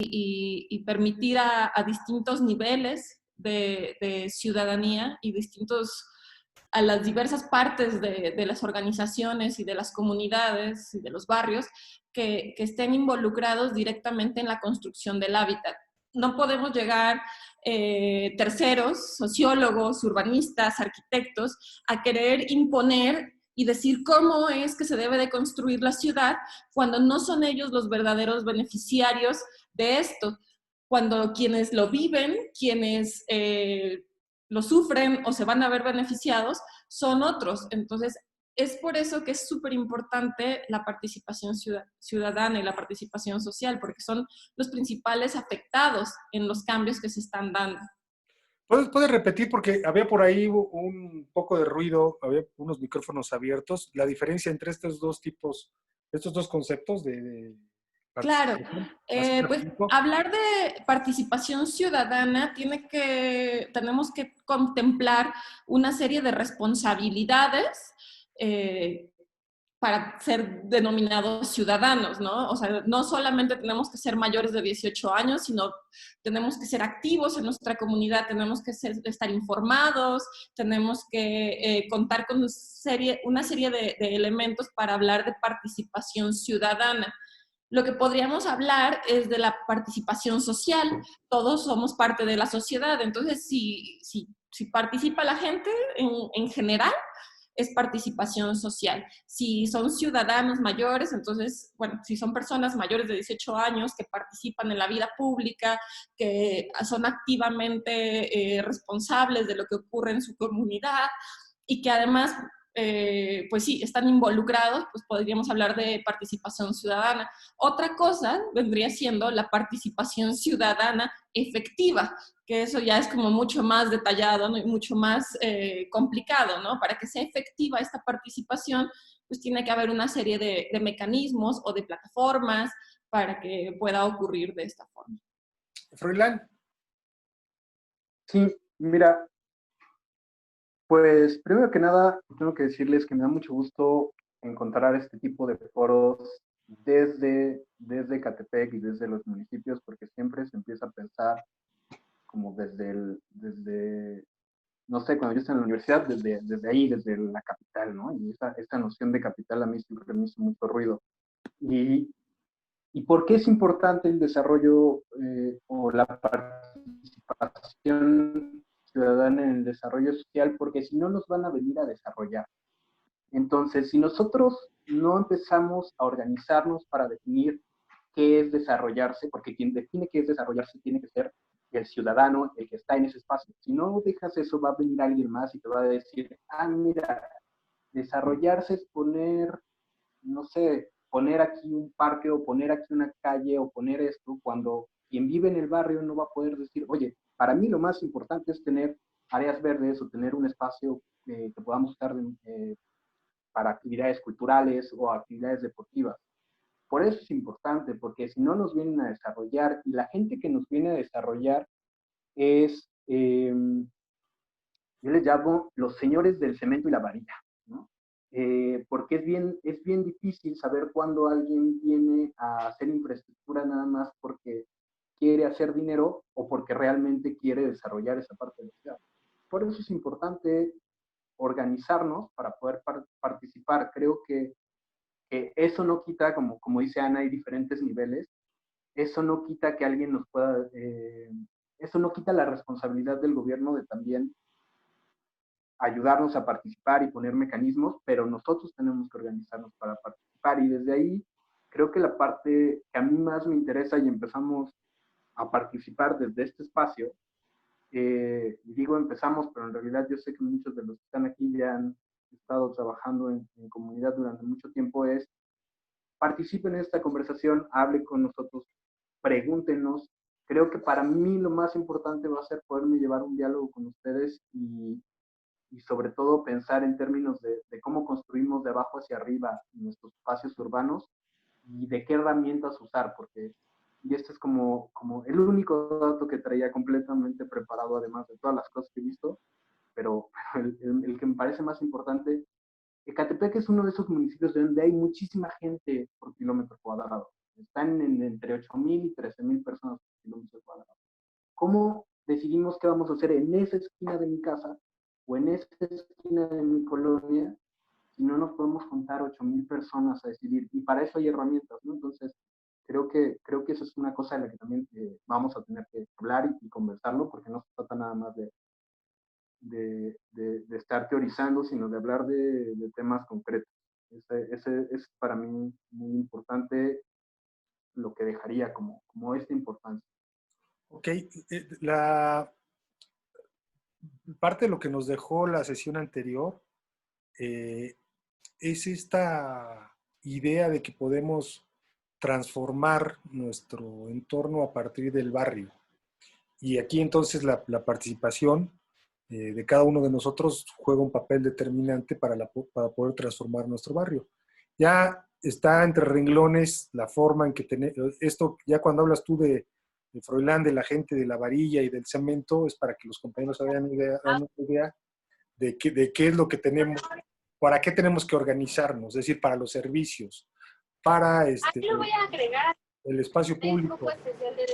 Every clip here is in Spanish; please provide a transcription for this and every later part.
y permitir a distintos niveles de ciudadanía y a las diversas partes de las organizaciones y de las comunidades y de los barrios que estén involucrados directamente en la construcción del hábitat. No podemos llegar terceros, sociólogos, urbanistas, arquitectos, a querer imponer y decir cómo es que se debe de construir la ciudad cuando no son ellos los verdaderos beneficiarios de esto, cuando quienes lo viven, quienes lo sufren o se van a ver beneficiados, son otros. Entonces, es por eso que es súper importante la participación ciudadana y la participación social, porque son los principales afectados en los cambios que se están dando. ¿Puedes repetir? Porque había por ahí un poco de ruido, había unos micrófonos abiertos. La diferencia entre estos dos tipos, estos dos conceptos de Claro, participación. pues hablar de participación ciudadana tenemos que contemplar una serie de responsabilidades para ser denominados ciudadanos, ¿no? O sea, no solamente tenemos que ser mayores de 18 años, sino tenemos que ser activos en nuestra comunidad, tenemos que estar informados, tenemos que contar con una serie de elementos para hablar de participación ciudadana. Lo que podríamos hablar es de la participación social. Todos somos parte de la sociedad, entonces si participa la gente en general, es participación social. Si son ciudadanos mayores, entonces, bueno, si son personas mayores de 18 años que participan en la vida pública, que son activamente responsables de lo que ocurre en su comunidad y que además pues sí, están involucrados, pues podríamos hablar de participación ciudadana. Otra cosa vendría siendo la participación ciudadana efectiva, que eso ya es como mucho más detallado, ¿no? Y mucho más complicado, ¿no? Para que sea efectiva esta participación, pues tiene que haber una serie de mecanismos o de plataformas para que pueda ocurrir de esta forma. Froilán. Sí, mira, pues primero que nada, tengo que decirles que me da mucho gusto encontrar este tipo de foros desde Catepec y desde los municipios, porque siempre se empieza a pensar como desde no sé, cuando yo estaba en la universidad, desde ahí, desde la capital, ¿no? Y esta noción de capital a mí siempre me hizo mucho ruido. Y, ¿Y por qué es importante el desarrollo o la participación ciudadana en el desarrollo social? Porque si no nos van a venir a desarrollar. Entonces, si nosotros no empezamos a organizarnos para definir qué es desarrollarse, porque quien define qué es desarrollarse tiene que ser el ciudadano, el que está en ese espacio. Si no dejas eso, va a venir alguien más y te va a decir, mira, desarrollarse es poner, no sé, poner aquí un parque o poner aquí una calle o poner esto, cuando quien vive en el barrio no va a poder decir, oye, para mí lo más importante es tener áreas verdes o tener un espacio que podamos usar para actividades culturales o actividades deportivas. Por eso es importante, porque si no nos vienen a desarrollar, y la gente que nos viene a desarrollar es, yo les llamo los señores del cemento y la varilla, ¿no? Porque es bien difícil saber cuándo alguien viene a hacer infraestructura nada más porque quiere hacer dinero o porque realmente quiere desarrollar esa parte de la ciudad. Por eso es importante organizarnos para poder participar. Creo que eso no quita, como dice Ana, hay diferentes niveles, eso no quita que alguien nos pueda, eso no quita la responsabilidad del gobierno de también ayudarnos a participar y poner mecanismos, pero nosotros tenemos que organizarnos para participar y desde ahí creo que la parte que a mí más me interesa y empezamos a participar desde este espacio, digo empezamos, pero en realidad yo sé que muchos de los que están aquí ya han estado trabajando en comunidad durante mucho tiempo, es participen en esta conversación, hable con nosotros, pregúntenos. Creo que para mí lo más importante va a ser poderme llevar un diálogo con ustedes y sobre todo pensar en términos de cómo construimos de abajo hacia arriba nuestros espacios urbanos y de qué herramientas usar, porque y este es como el único dato que traía completamente preparado, además de todas las cosas que he visto, pero el que me parece más importante, Ecatepec es uno de esos municipios donde hay muchísima gente por kilómetro cuadrado. están entre 8,000 y 13,000 personas por kilómetro cuadrado. ¿Cómo decidimos qué vamos a hacer en esa esquina de mi casa o en esa esquina de mi colonia si no nos podemos juntar 8,000 personas a decidir? Y para eso hay herramientas, ¿no? Entonces, creo que eso es una cosa de la que también vamos a tener que hablar y conversarlo, porque no se trata nada más de estar teorizando, sino de hablar de temas concretos. Ese es para mí muy importante, lo que dejaría como esta importancia. Ok, la parte de lo que nos dejó la sesión anterior es esta idea de que podemos transformar nuestro entorno a partir del barrio. Y aquí entonces la participación de cada uno de nosotros juega un papel determinante para poder transformar nuestro barrio. Ya está entre renglones la forma en que tenemos, esto ya cuando hablas tú de Froilán, de la gente de la varilla y del cemento, es para que los compañeros hagan una idea de qué es lo que tenemos, para qué tenemos que organizarnos, es decir, para los servicios, para Aquí lo voy a agregar el espacio a un público. grupo especial de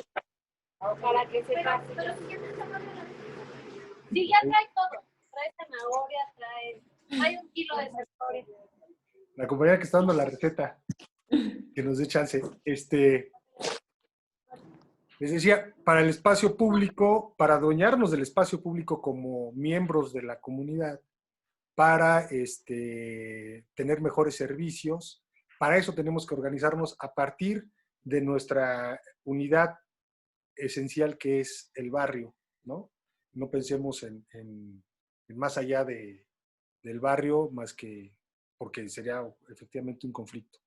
para que sepas. Sí, ya trae todo. Trae zanahoria, trae 1 kilo de zanahoria. La compañera que está dando la receta, que nos dé chance. Les decía, para el espacio público, para adueñarnos del espacio público como miembros de la comunidad, para tener mejores servicios, para eso tenemos que organizarnos a partir de nuestra unidad esencial que es el barrio, ¿no? No pensemos en más allá del barrio, más que porque sería efectivamente un conflicto.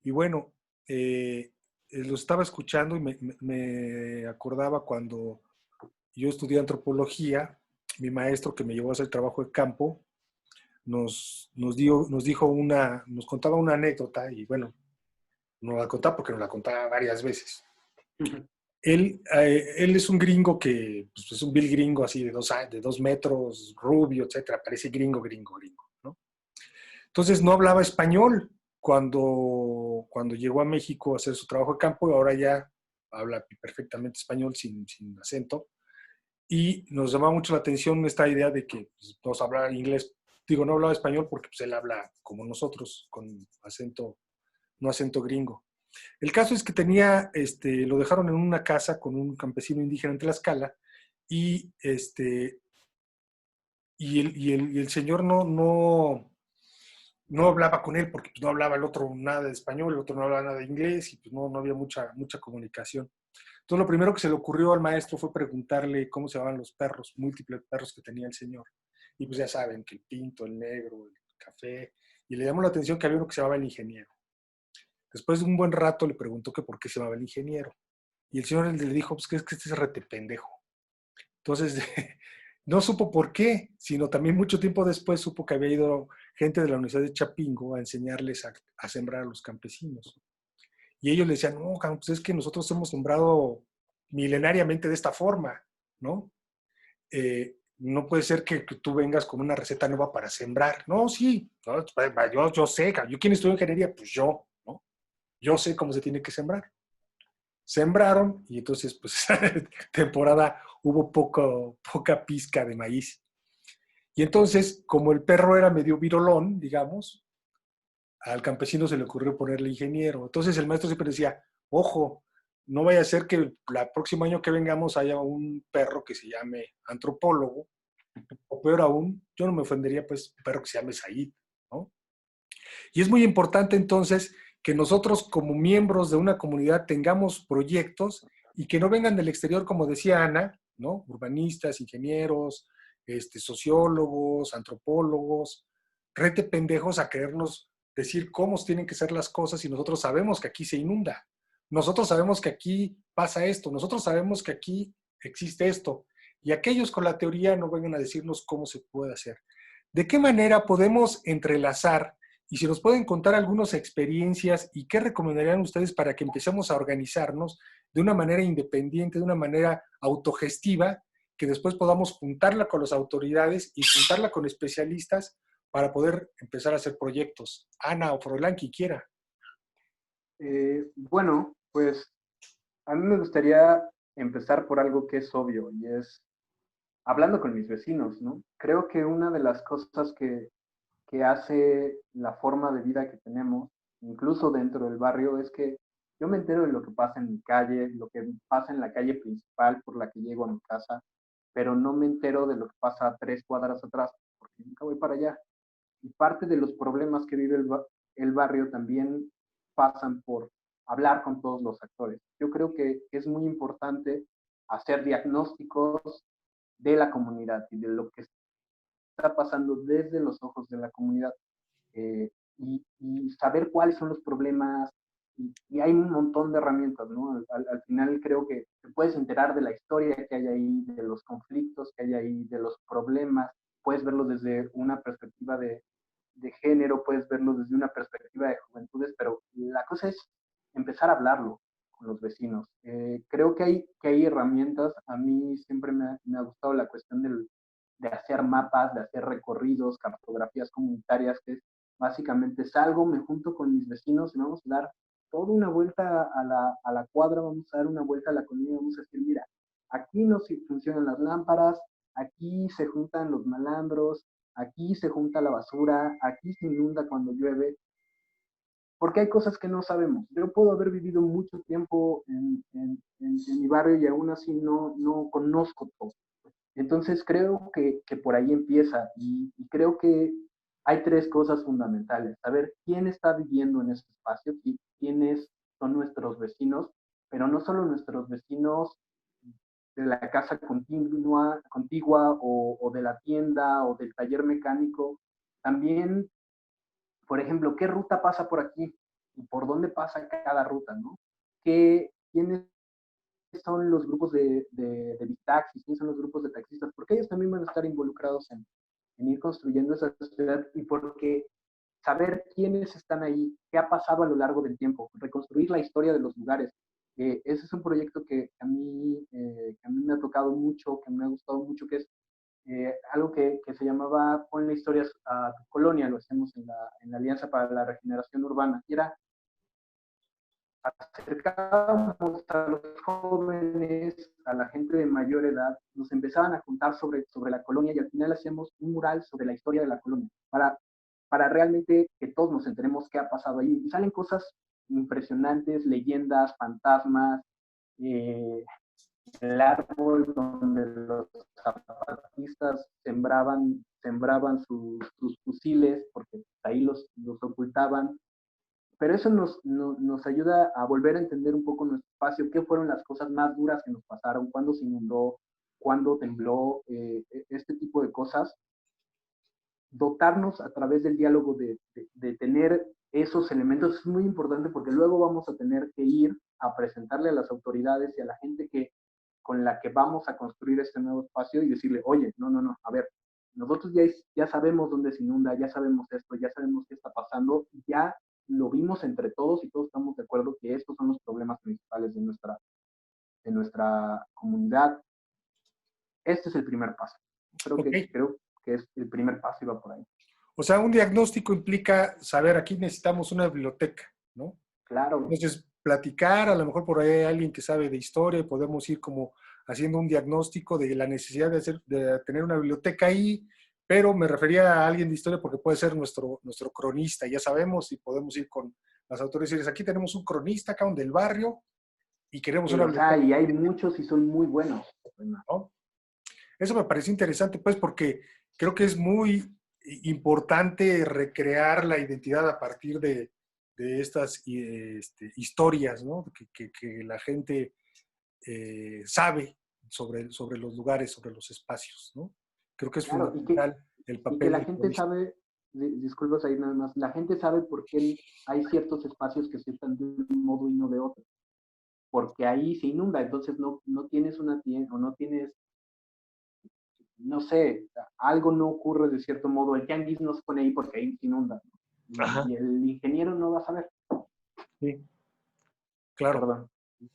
Y bueno, lo estaba escuchando y me acordaba cuando yo estudié antropología, mi maestro que me llevó a hacer trabajo de campo, nos contaba una anécdota y bueno, no la contaba porque nos la contaba varias veces. Él es un gringo que pues, es un vil gringo así de 2 metros, rubio, etcétera, parece gringo, ¿no? Entonces no hablaba español cuando llegó a México a hacer su trabajo de campo y ahora ya habla perfectamente español sin acento. Y nos llamaba mucho la atención esta idea de que pues, todos hablaban inglés. Digo, no hablaba español porque pues, él habla como nosotros, con acento, no acento gringo. El caso es que lo dejaron en una casa con un campesino indígena en Tlaxcala y el señor no hablaba con él porque pues, no hablaba el otro nada de español, el otro no hablaba nada de inglés y pues no había mucha comunicación. Entonces lo primero que se le ocurrió al maestro fue preguntarle cómo se llamaban los perros, múltiples perros que tenía el señor. Y pues ya saben que el pinto, el negro, el café, y le llamó la atención que había uno que se llamaba el ingeniero. Después de un buen rato le preguntó que por qué se llamaba el ingeniero. Y el señor le dijo, pues que es que este es rete pendejo. Entonces, no supo por qué, sino también mucho tiempo después supo que había ido gente de la Universidad de Chapingo a enseñarles a sembrar a los campesinos. Y ellos le decían, no, pues es que nosotros hemos sembrado milenariamente de esta forma, ¿no? No puede ser que tú vengas con una receta nueva para sembrar. No, sí, no, yo sé, yo quien estudió ingeniería, pues yo, ¿no? Yo sé cómo se tiene que sembrar. Sembraron y entonces, pues, temporada hubo poca pizca de maíz. Y entonces, como el perro era medio virolón, digamos, al campesino se le ocurrió ponerle ingeniero. Entonces el maestro siempre decía, ojo, no vaya a ser que el próximo año que vengamos haya un perro que se llame antropólogo, o peor aún, yo no me ofendería, pues, un perro que se llame Said, ¿no? Y es muy importante entonces que nosotros como miembros de una comunidad tengamos proyectos y que no vengan del exterior, como decía Ana, ¿no? Urbanistas, ingenieros, sociólogos, antropólogos, rete pendejos a querernos decir cómo tienen que ser las cosas y nosotros sabemos que aquí se inunda. Nosotros sabemos que aquí pasa esto. Nosotros sabemos que aquí existe esto. Y aquellos con la teoría no vengan a decirnos cómo se puede hacer. ¿De qué manera podemos entrelazar? Y si nos pueden contar algunas experiencias y qué recomendarían ustedes para que empecemos a organizarnos de una manera independiente, de una manera autogestiva, que después podamos juntarla con las autoridades y juntarla con especialistas para poder empezar a hacer proyectos. Ana o Froilán, quien quiera. Bueno, Pues a mí me gustaría empezar por algo que es obvio y es hablando con mis vecinos, ¿no? Creo que una de las cosas que hace la forma de vida que tenemos, incluso dentro del barrio, es que yo me entero de lo que pasa en mi calle, lo que pasa en la calle principal por la que llego a mi casa, pero no me entero de lo que pasa a 3 cuadras atrás, porque nunca voy para allá. Y parte de los problemas que vive el barrio también pasan por hablar con todos los actores. Yo creo que es muy importante hacer diagnósticos de la comunidad y de lo que está pasando desde los ojos de la comunidad, y saber cuáles son los problemas. Y hay un montón de herramientas, ¿no? Al final creo que te puedes enterar de la historia que hay ahí, de los conflictos que hay ahí, de los problemas, puedes verlos desde una perspectiva de género, puedes verlo desde una perspectiva de juventudes, pero la cosa es empezar a hablarlo con los vecinos. Creo que hay herramientas. A mí siempre me ha gustado la cuestión de hacer mapas, de hacer recorridos, cartografías comunitarias, que es básicamente salgo, me junto con mis vecinos y vamos a dar toda una vuelta a la cuadra, vamos a dar una vuelta a la colonia, vamos a decir, mira, aquí no funcionan las lámparas, aquí se juntan los malandros, aquí se junta la basura, aquí se inunda cuando llueve, porque hay cosas que no sabemos. Yo puedo haber vivido mucho tiempo en mi barrio y aún así no conozco todo. Entonces creo que por ahí empieza, y creo que hay 3 cosas fundamentales. Saber quién está viviendo en ese espacio, quiénes son nuestros vecinos, pero no solo nuestros vecinos de la casa contigua o de la tienda o del taller mecánico. También, por ejemplo, ¿qué ruta pasa por aquí? ¿Y por dónde pasa cada ruta, no? ¿Quiénes son los grupos de bitaxis? ¿Quiénes son los grupos de taxistas? Porque ellos también van a estar involucrados en ir construyendo esa ciudad, y porque saber quiénes están ahí, qué ha pasado a lo largo del tiempo, reconstruir la historia de los lugares. Ese es un proyecto que a mí me ha tocado mucho, que me ha gustado mucho, que es algo que se llamaba Ponle historias a tu colonia. Lo hacemos en la Alianza para la Regeneración Urbana, y era acercábamos a los jóvenes, a la gente de mayor edad, nos empezaban a contar sobre la colonia, y al final hacíamos un mural sobre la historia de la colonia, para realmente que todos nos enteremos qué ha pasado ahí. Y salen cosas impresionantes, leyendas, fantasmas, el árbol donde los zapatistas sembraban sus fusiles, porque ahí los ocultaban. Pero eso nos ayuda a volver a entender un poco nuestro espacio, qué fueron las cosas más duras que nos pasaron, cuándo se inundó, cuándo tembló, este tipo de cosas. Dotarnos a través del diálogo de tener esos elementos es muy importante, porque luego vamos a tener que ir a presentarle a las autoridades y a la gente con la que vamos a construir este nuevo espacio, y decirle, oye, no, a ver, nosotros ya sabemos dónde se inunda, ya sabemos esto, ya sabemos qué está pasando, ya lo vimos entre todos y todos estamos de acuerdo que estos son los problemas principales de nuestra comunidad. Este es el primer paso. Ok. Creo que es el primer paso y va por ahí. O sea, un diagnóstico implica saber, aquí necesitamos una biblioteca, ¿no? Claro. Entonces, platicar, a lo mejor por ahí hay alguien que sabe de historia y podemos ir como haciendo un diagnóstico de la necesidad de tener una biblioteca ahí, pero me refería a alguien de historia porque puede ser nuestro cronista, ya sabemos, y podemos ir con las autoridades y decirles, aquí tenemos un cronista acá del barrio y queremos Que una los hay, biblioteca, y hay muchos y son muy buenos. ¿no? Eso me parece interesante, pues, porque creo que es muy importante recrear la identidad a partir de estas historias, ¿no? Que la gente sabe sobre los lugares, sobre los espacios, ¿no? Creo que es Claro, fundamental el y que papel la del gente cronista. sabe, disculpas ahí nada más, la gente sabe por qué hay ciertos espacios que se están de un modo y no de otro, porque ahí se inunda. Entonces no tienes una tienda, o no tienes, no sé, algo no ocurre de cierto modo, el tianguis no se pone ahí porque ahí se inunda, Ajá, y el ingeniero no va a saber. sí, claro. Perdón.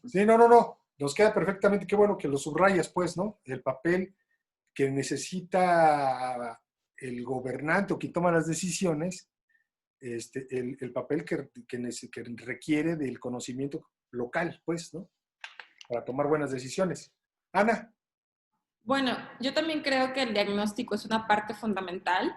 Sí, no. Nos queda perfectamente. Qué bueno que lo subrayas, pues, ¿no? El papel que necesita el gobernante o quien toma las decisiones, el papel que requiere del conocimiento, local, pues, ¿no? Para tomar buenas decisiones. Ana. Bueno, yo también creo que el diagnóstico es una parte fundamental,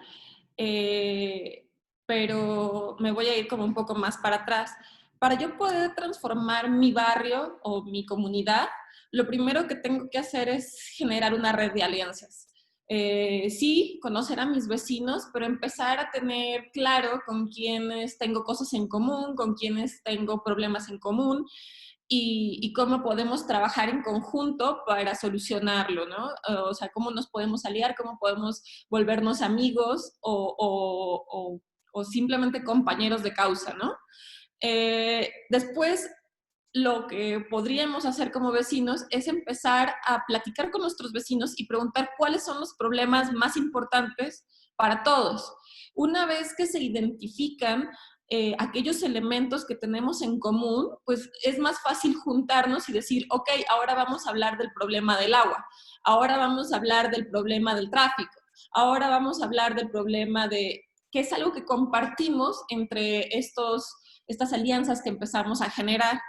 pero me voy a ir como un poco más para atrás. Para yo poder transformar mi barrio o mi comunidad, lo primero que tengo que hacer es generar una red de alianzas. Sí, conocer a mis vecinos, pero empezar a tener claro con quiénes tengo cosas en común, con quiénes tengo problemas en común, y cómo podemos trabajar en conjunto para solucionarlo, ¿no? O sea, cómo nos podemos aliar, cómo podemos volvernos amigos o simplemente compañeros de causa, ¿no? Después, lo que podríamos hacer como vecinos es empezar a platicar con nuestros vecinos y preguntar cuáles son los problemas más importantes para todos. Una vez que se identifican aquellos elementos que tenemos en común, pues es más fácil juntarnos y decir, ok, ahora vamos a hablar del problema del agua, ahora vamos a hablar del problema del tráfico, ahora vamos a hablar del problema de, que es algo que compartimos entre estas alianzas que empezamos a generar.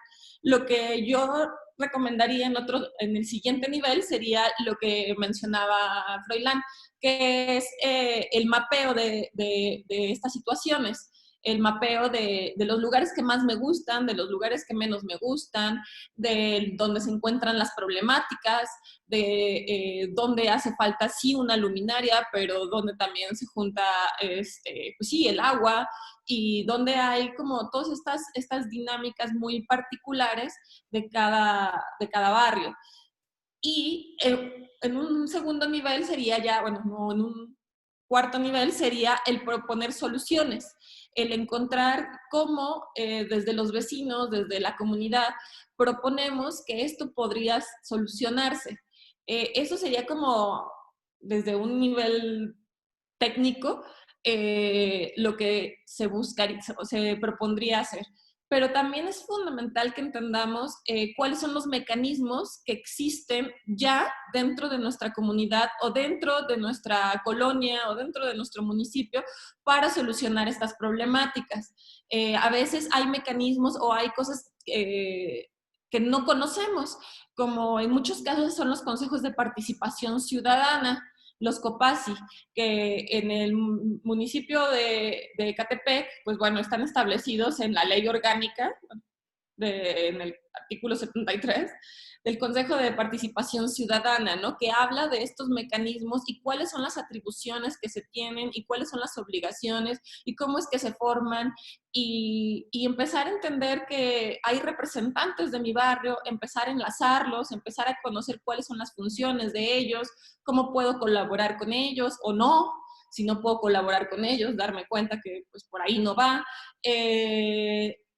Lo que yo recomendaría en el siguiente nivel sería lo que mencionaba Froilán, que es el mapeo de estas situaciones, el mapeo de los lugares que más me gustan, de los lugares que menos me gustan, de dónde se encuentran las problemáticas, de dónde hace falta sí una luminaria, pero donde también se junta, pues sí, el agua, y donde hay como todas estas dinámicas muy particulares de cada barrio. Y en un segundo nivel sería ya, bueno, no, en un cuarto nivel sería el proponer soluciones, el encontrar cómo desde los vecinos, desde la comunidad, proponemos que esto podría solucionarse. Eso sería como desde un nivel técnico lo que se buscaría, se propondría hacer. Pero también es fundamental que entendamos cuáles son los mecanismos que existen ya dentro de nuestra comunidad o dentro de nuestra colonia o dentro de nuestro municipio para solucionar estas problemáticas. A veces hay mecanismos o hay cosas que no conocemos, como en muchos casos son los consejos de participación ciudadana, los COPACI, que en el municipio de Ecatepec, pues bueno, están establecidos en la ley orgánica, en el artículo 73, del Consejo de Participación Ciudadana, ¿no? Que habla de estos mecanismos y cuáles son las atribuciones que se tienen y cuáles son las obligaciones y cómo es que se forman y empezar a entender que hay representantes de mi barrio, empezar a enlazarlos, empezar a conocer cuáles son las funciones de ellos, cómo puedo colaborar con ellos o no. Si no puedo colaborar con ellos, darme cuenta que pues por ahí no va.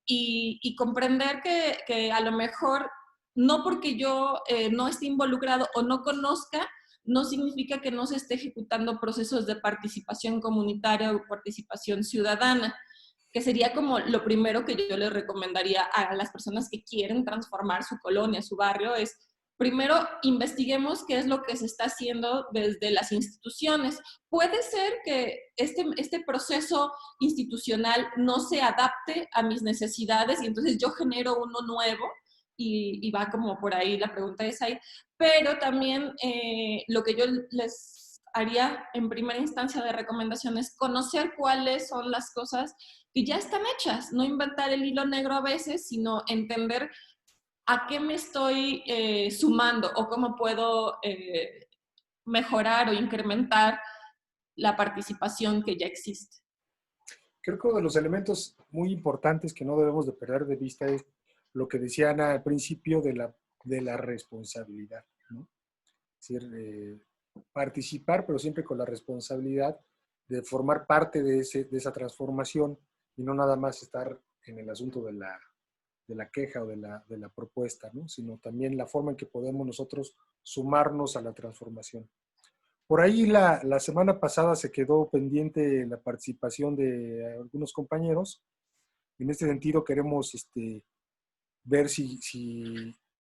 Y comprender que a lo mejor no porque yo no esté involucrado o no conozca, no significa que no se esté ejecutando procesos de participación comunitaria o participación ciudadana, que sería como lo primero que yo les recomendaría a las personas que quieren transformar su colonia, su barrio, es primero investiguemos qué es lo que se está haciendo desde las instituciones. Puede ser que este proceso institucional no se adapte a mis necesidades y entonces yo genero uno nuevo y va como por ahí, la pregunta es ahí, pero también lo que yo les haría en primera instancia de recomendación es conocer cuáles son las cosas que ya están hechas, no inventar el hilo negro a veces, sino entender a qué me estoy sumando o cómo puedo mejorar o incrementar la participación que ya existe. Creo que uno de los elementos muy importantes que no debemos de perder de vista es lo que decía Ana al principio de la responsabilidad, ¿no? Es decir, participar, pero siempre con la responsabilidad de formar parte de esa transformación y no nada más estar en el asunto de la queja o de la propuesta, ¿no? Sino también la forma en que podemos nosotros sumarnos a la transformación. Por ahí la semana pasada se quedó pendiente la participación de algunos compañeros. En este sentido queremos ver si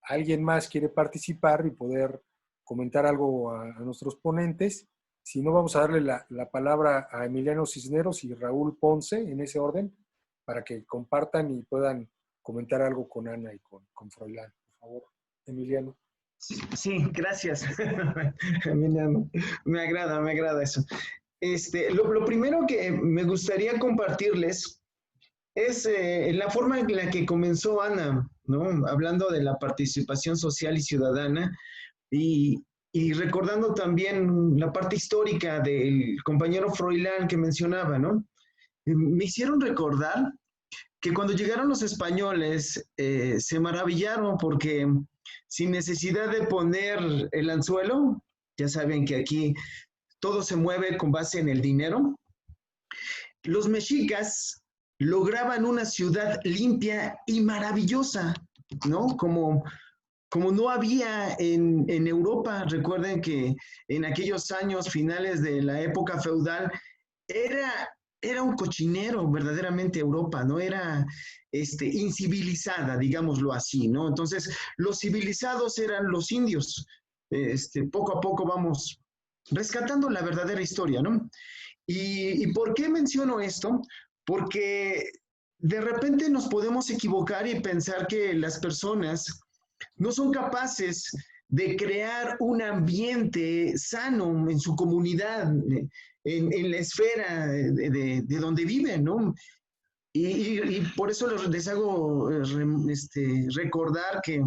alguien más quiere participar y poder comentar algo a nuestros ponentes. Si no, vamos a darle la palabra a Emiliano Cisneros y Raúl Ponce en ese orden para que compartan y puedan comentar algo con Ana y con Froilán. Por favor, Emiliano. Sí, sí, gracias. Emiliano, me agrada eso. Lo primero que me gustaría compartirles es la forma en la que comenzó Ana, ¿no? Hablando de la participación social y ciudadana y recordando también la parte histórica del compañero Froilán que mencionaba, ¿no? Me hicieron recordar que cuando llegaron los españoles se maravillaron porque sin necesidad de poner el anzuelo, ya saben que aquí todo se mueve con base en el dinero, los mexicas lograban una ciudad limpia y maravillosa, ¿no? Como no había en Europa. Recuerden que en aquellos años finales de la época feudal era un cochinero verdaderamente Europa, ¿no? Era incivilizada, digámoslo así, ¿no? Entonces, los civilizados eran los indios. Poco a poco vamos rescatando la verdadera historia, ¿no? ¿Y por qué menciono esto? Porque de repente nos podemos equivocar y pensar que las personas no son capaces de crear un ambiente sano en su comunidad, en la esfera de donde viven, ¿no? Y por eso les hago recordar que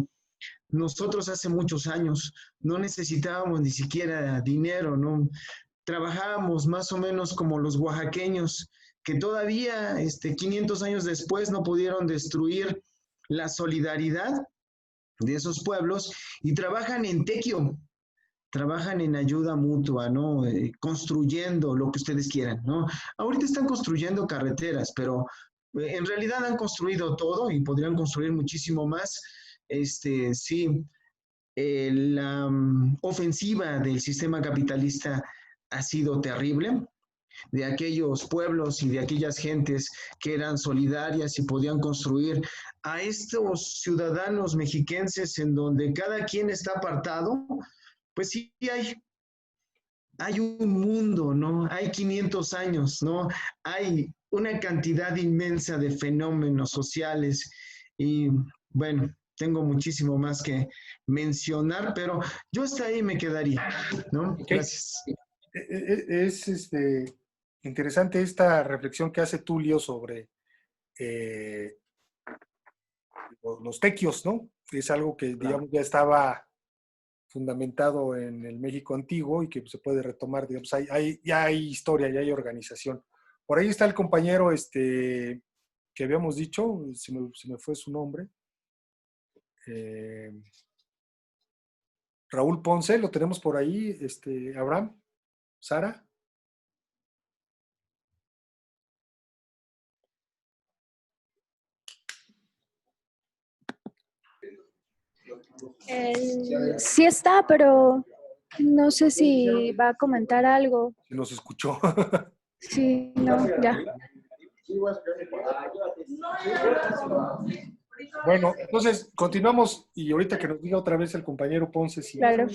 nosotros hace muchos años no necesitábamos ni siquiera dinero, ¿no? Trabajábamos más o menos como los oaxaqueños, que todavía 500 años después no pudieron destruir la solidaridad de esos pueblos y trabajan en tequio, trabajan en ayuda mutua, ¿no? Construyendo lo que ustedes quieran, ¿no? Ahorita están construyendo carreteras, pero en realidad han construido todo y podrían construir muchísimo más. Sí, la ofensiva del sistema capitalista ha sido terrible, de aquellos pueblos y de aquellas gentes que eran solidarias y podían construir, a estos ciudadanos mexiquenses en donde cada quien está apartado, pues sí hay un mundo, ¿no? Hay 500 años, ¿no? Hay una cantidad inmensa de fenómenos sociales y bueno, tengo muchísimo más que mencionar, pero yo hasta ahí me quedaría, ¿no? Okay. Gracias. Es interesante esta reflexión que hace Tulio sobre los tequios, ¿no? Es algo que, digamos, ya estaba fundamentado en el México antiguo y que se puede retomar, digamos, ya hay historia, ya hay organización. Por ahí está el compañero que habíamos dicho, se me fue su nombre, Raúl Ponce, lo tenemos por ahí, Abraham, Sara. Sí está, pero no sé si va a comentar algo. Se nos escuchó. Sí, no, ya. Bueno, entonces continuamos y ahorita que nos diga otra vez el compañero Ponce. Si Claro.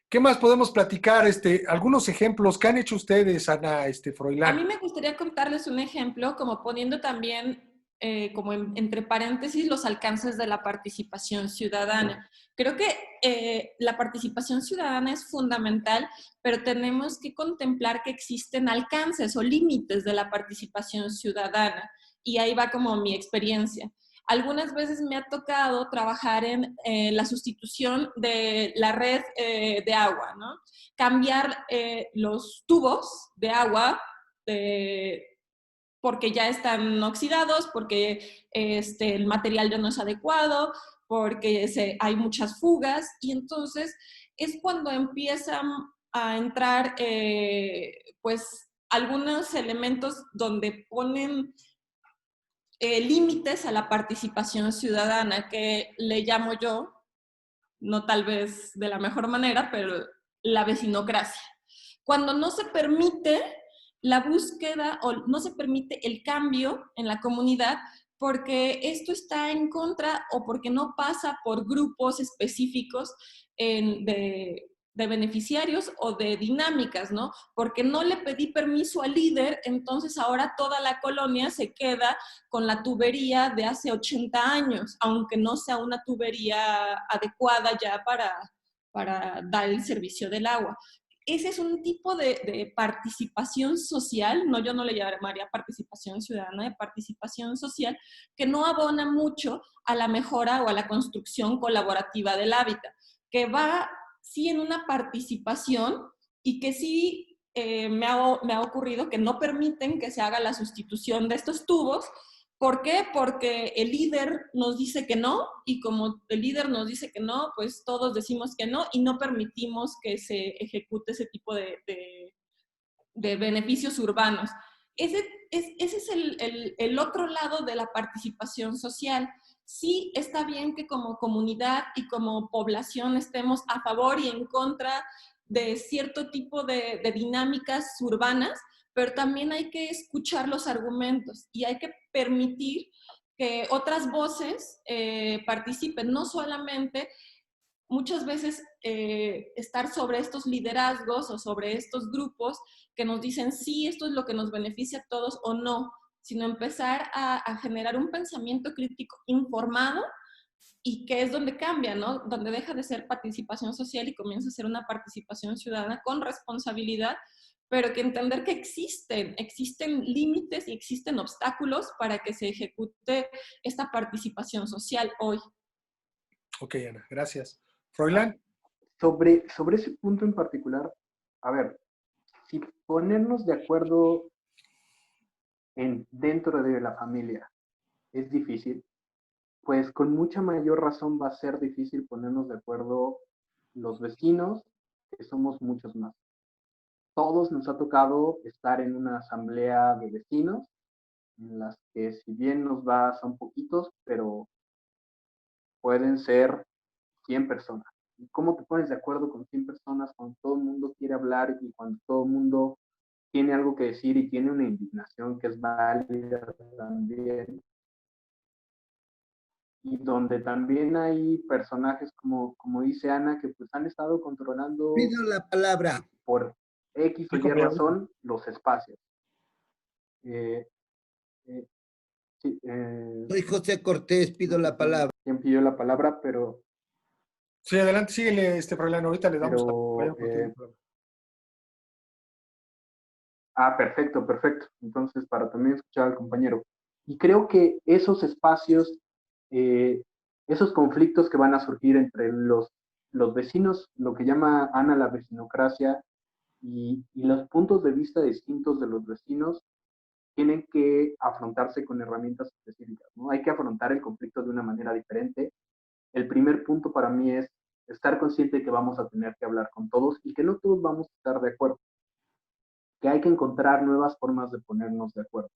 ¿Qué más podemos platicar? Algunos ejemplos que han hecho ustedes, Ana, Froilán. A mí me gustaría contarles un ejemplo, como poniendo también, como entre paréntesis, los alcances de la participación ciudadana. Creo que la participación ciudadana es fundamental, pero tenemos que contemplar que existen alcances o límites de la participación ciudadana. Y ahí va como mi experiencia. Algunas veces me ha tocado trabajar en la sustitución de la red de agua, ¿no? Cambiar los tubos de agua porque ya están oxidados, porque el material ya no es adecuado, porque hay muchas fugas, y entonces es cuando empiezan a entrar pues algunos elementos donde ponen límites a la participación ciudadana, que le llamo yo, no tal vez de la mejor manera, pero la vecinocracia. Cuando no se permite la búsqueda o no se permite el cambio en la comunidad porque esto está en contra o porque no pasa por grupos específicos de beneficiarios o de dinámicas, ¿no? Porque no le pedí permiso al líder, entonces ahora toda la colonia se queda con la tubería de hace 80 años, aunque no sea una tubería adecuada ya para dar el servicio del agua. Ese es un tipo de participación social, no, yo no le llamaría participación ciudadana, de participación social, que no abona mucho a la mejora o a la construcción colaborativa del hábitat, que va sí en una participación y que sí me ha ocurrido que no permiten que se haga la sustitución de estos tubos. ¿Por qué? Porque el líder nos dice que no, y como el líder nos dice que no, pues todos decimos que no y no permitimos que se ejecute ese tipo de beneficios urbanos. Ese es el otro lado de la participación social. Sí está bien que como comunidad y como población estemos a favor y en contra de cierto tipo de dinámicas urbanas, pero también hay que escuchar los argumentos y hay que permitir que otras voces participen, no solamente muchas veces estar sobre estos liderazgos o sobre estos grupos que nos dicen sí, esto es lo que nos beneficia a todos o no, sino empezar a generar un pensamiento crítico informado y que es donde cambia, ¿no? Donde deja de ser participación social y comienza a ser una participación ciudadana con responsabilidad, pero que entender que existen límites y existen obstáculos para que se ejecute esta participación social hoy. Ok, Ana, gracias. Froilán. Sobre ese punto en particular, a ver, si ponernos de acuerdo dentro de la familia es difícil, pues con mucha mayor razón va a ser difícil ponernos de acuerdo los vecinos, que somos muchos más. Todos nos ha tocado estar en una asamblea de vecinos, en las que si bien nos va son poquitos, pero pueden ser 100 personas. ¿Y cómo te pones de acuerdo con 100 personas cuando todo el mundo quiere hablar y cuando todo el mundo tiene algo que decir y tiene una indignación que es válida también? Y donde también hay personajes como dice Ana, que pues han estado controlando Pido la palabra. por X o Y razón los espacios. Sí, Soy José Cortés, pido la palabra. ¿quién pidió la palabra? Pero... Sí, adelante, síguele, Froilán, ahorita le damos perfecto, perfecto. Entonces, para también escuchar al compañero. Y creo que esos espacios, esos conflictos que van a surgir entre los vecinos, lo que llama Ana la vecinocracia, y los puntos de vista distintos de los vecinos, tienen que afrontarse con herramientas específicas, ¿no? Hay que afrontar el conflicto de una manera diferente. El primer punto para mí es estar consciente de que vamos a tener que hablar con todos y que no todos vamos a estar de acuerdo, que hay que encontrar nuevas formas de ponernos de acuerdo,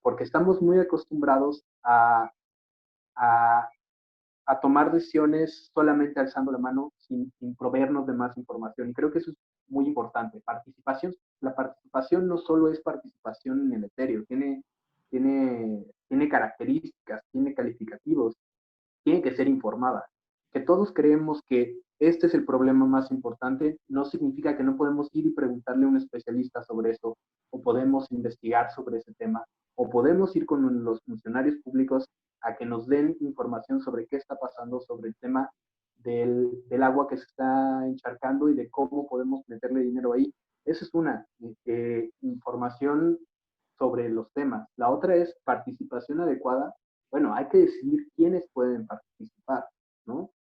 porque estamos muy acostumbrados a tomar decisiones solamente alzando la mano sin proveernos de más información. Y creo que eso es muy importante. Participación, la participación no solo es participación en el etéreo, tiene características, tiene calificativos, tiene que ser informada. Que todos creemos que este es el problema más importante, no significa que no podemos ir y preguntarle a un especialista sobre eso, o podemos investigar sobre ese tema, o podemos ir con los funcionarios públicos a que nos den información sobre qué está pasando sobre el tema del agua que se está encharcando y de cómo podemos meterle dinero ahí. Esa es una información sobre los temas. La otra es participación adecuada. Bueno, hay que decidir quiénes pueden participar, ¿no?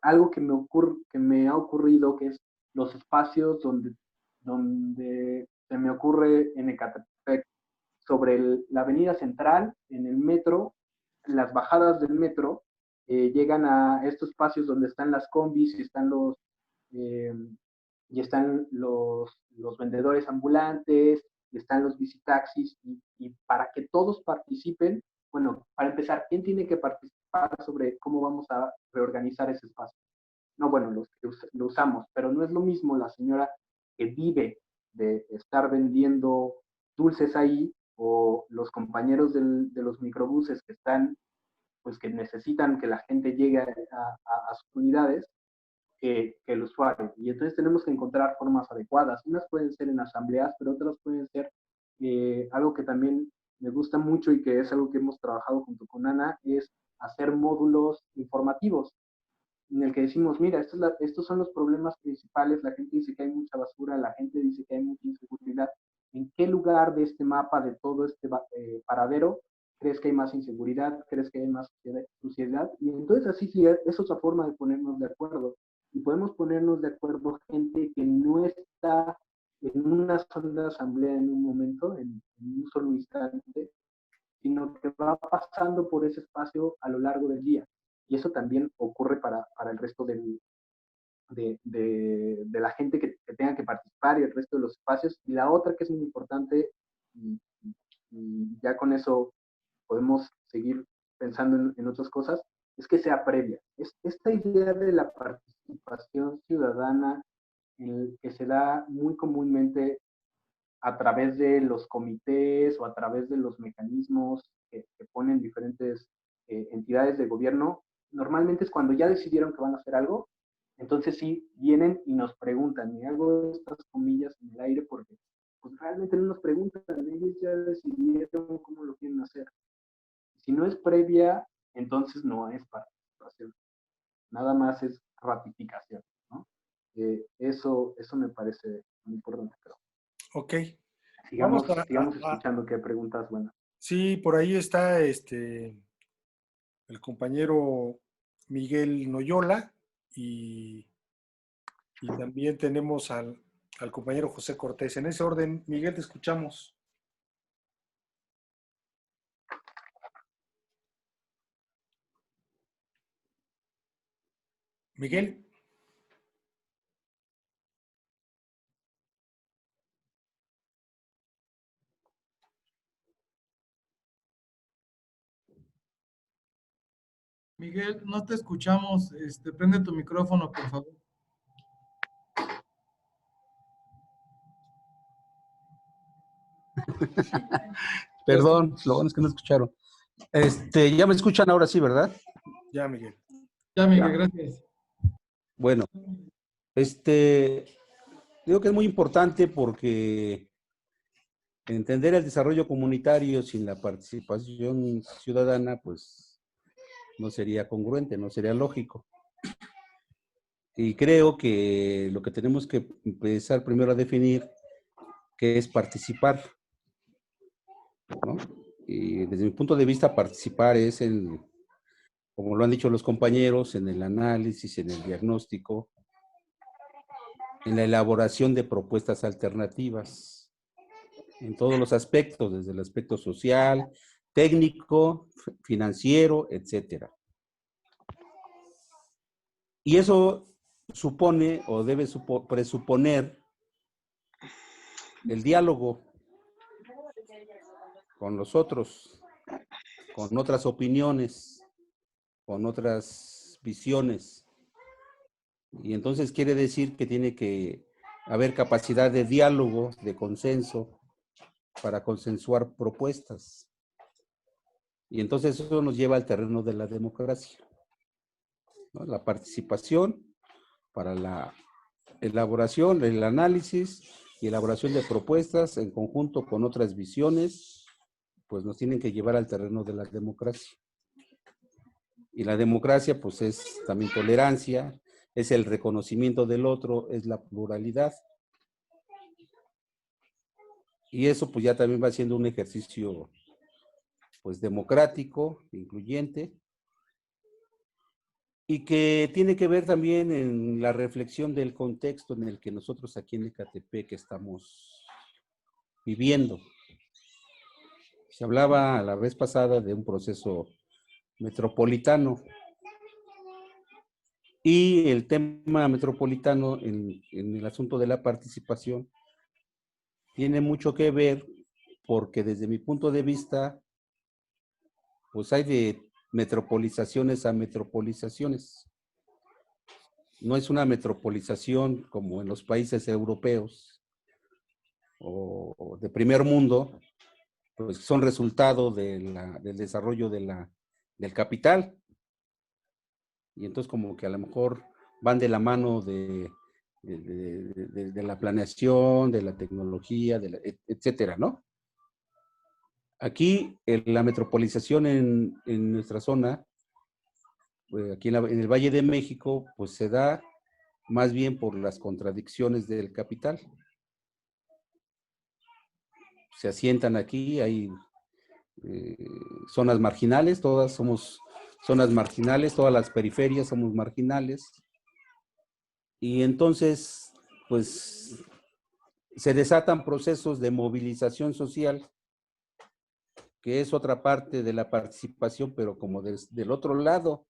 Algo que me ha ocurrido, que es los espacios donde se me ocurre en Ecatepec, sobre la avenida central, en el metro, las bajadas del metro, llegan a estos espacios donde están las combis y están los vendedores ambulantes, y están los bicitaxis, y para que todos participen, bueno, para empezar, ¿quién tiene que participar sobre cómo vamos a reorganizar ese espacio? No, bueno, los que lo usamos, pero no es lo mismo la señora que vive de estar vendiendo dulces ahí, o los compañeros de los microbuses que están, pues que necesitan que la gente llegue a sus unidades, que el usuario. Y entonces tenemos que encontrar formas adecuadas. Unas pueden ser en asambleas, pero otras pueden ser algo que también me gusta mucho y que es algo que hemos trabajado junto con Ana, es hacer módulos informativos en el que decimos, mira, estos son los problemas principales, la gente dice que hay mucha basura, la gente dice que hay mucha inseguridad. ¿En qué lugar de este mapa, de todo este paradero, crees que hay más inseguridad? ¿Crees que hay más suciedad? Y entonces así sí, es otra forma de ponernos de acuerdo. Y podemos ponernos de acuerdo gente que no está en una sola asamblea en un momento, en un solo instante, sino que va pasando por ese espacio a lo largo del día. Y eso también ocurre para el resto de la gente que tenga que participar y el resto de los espacios. Y la otra que es muy importante, y ya con eso podemos seguir pensando en otras cosas, es que sea previa. Es esta idea de la participación ciudadana que se da muy comúnmente a través de los comités o a través de los mecanismos que ponen diferentes entidades de gobierno, normalmente es cuando ya decidieron que van a hacer algo, entonces sí vienen y nos preguntan, y hago estas comillas en el aire porque pues realmente no nos preguntan, ellos ya decidieron cómo lo quieren hacer. Si no es previa, entonces no es participación, nada más es ratificación, ¿no? Eso me parece muy importante, creo. Ok. Sigamos, Vamos sigamos escuchando qué preguntas buenas. Sí, por ahí está el compañero Miguel Noyola y también tenemos al compañero José Cortés. En ese orden, Miguel, te escuchamos. Miguel. Miguel, no te escuchamos. Prende tu micrófono, por favor. Perdón, lo bueno es que no escucharon. Ya me escuchan ahora sí, ¿verdad? Ya, Miguel. Ya, Miguel, gracias. Bueno, digo que es muy importante porque entender el desarrollo comunitario sin la participación ciudadana, pues no sería congruente, no sería lógico. Y creo que lo que tenemos que empezar primero a definir qué es participar, ¿no? Y desde mi punto de vista, participar es, como lo han dicho los compañeros, en el análisis, en el diagnóstico, en la elaboración de propuestas alternativas, en todos los aspectos, desde el aspecto social, técnico, financiero, etcétera. Y eso supone o debe presuponer el diálogo con los otros, con otras opiniones, con otras visiones. Y entonces quiere decir que tiene que haber capacidad de diálogo, de consenso, para consensuar propuestas. Y entonces eso nos lleva al terreno de la democracia, ¿no? La participación para la elaboración, el análisis y elaboración de propuestas en conjunto con otras visiones, pues nos tienen que llevar al terreno de la democracia. Y la democracia, pues es también tolerancia, es el reconocimiento del otro, es la pluralidad. Y eso pues ya también va siendo un ejercicio pues democrático, incluyente, y que tiene que ver también en la reflexión del contexto en el que nosotros aquí en Ecatepec estamos viviendo. Se hablaba la vez pasada de un proceso metropolitano, y el tema metropolitano en el asunto de la participación tiene mucho que ver porque desde mi punto de vista, pues hay de metropolizaciones a metropolizaciones. No es una metropolización como en los países europeos o de primer mundo, pues son resultado del desarrollo del capital. Y entonces como que a lo mejor van de la mano de la planeación, de la tecnología, etcétera, ¿no? Aquí, la metropolización en nuestra zona, aquí en el Valle de México, pues se da más bien por las contradicciones del capital. Se asientan aquí, hay zonas marginales, todas somos zonas marginales, todas las periferias somos marginales. Y entonces, pues, se desatan procesos de movilización social, que es otra parte de la participación, pero como del otro lado,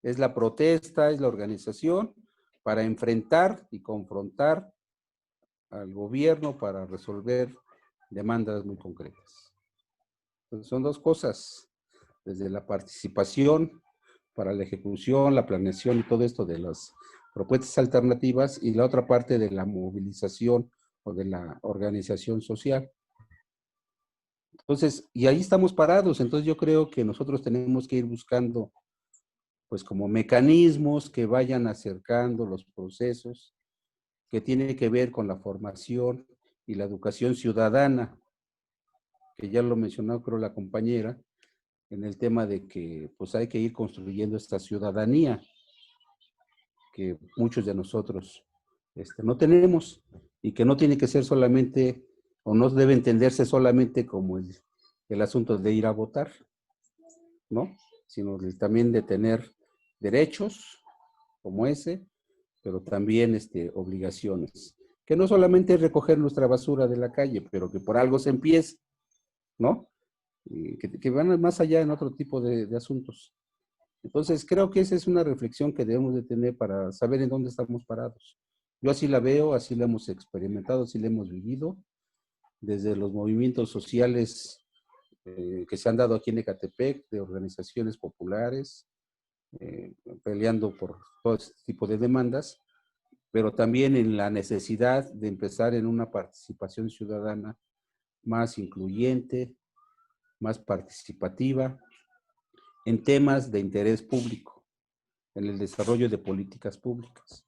es la protesta, es la organización para enfrentar y confrontar al gobierno para resolver demandas muy concretas. Entonces, son dos cosas, desde la participación para la ejecución, la planeación y todo esto de las propuestas alternativas, y la otra parte de la movilización o de la organización social. Entonces, y ahí estamos parados. Entonces yo creo que nosotros tenemos que ir buscando, pues, como mecanismos que vayan acercando los procesos que tienen que ver con la formación y la educación ciudadana, que ya lo mencionó, creo, la compañera, en el tema de que, pues, hay que ir construyendo esta ciudadanía que muchos de nosotros no tenemos, y que no tiene que ser solamente, o no debe entenderse solamente como el asunto de ir a votar, ¿no? Sino también de tener derechos como ese, pero también obligaciones, que no solamente es recoger nuestra basura de la calle, pero que por algo se empieza, ¿no? Y que van más allá en otro tipo de asuntos. Entonces, creo que esa es una reflexión que debemos de tener para saber en dónde estamos parados. Yo así la veo, así la hemos experimentado, así la hemos vivido, desde los movimientos sociales que se han dado aquí en Ecatepec, de organizaciones populares, peleando por todo este tipo de demandas, pero también en la necesidad de empezar en una participación ciudadana más incluyente, más participativa, en temas de interés público, en el desarrollo de políticas públicas.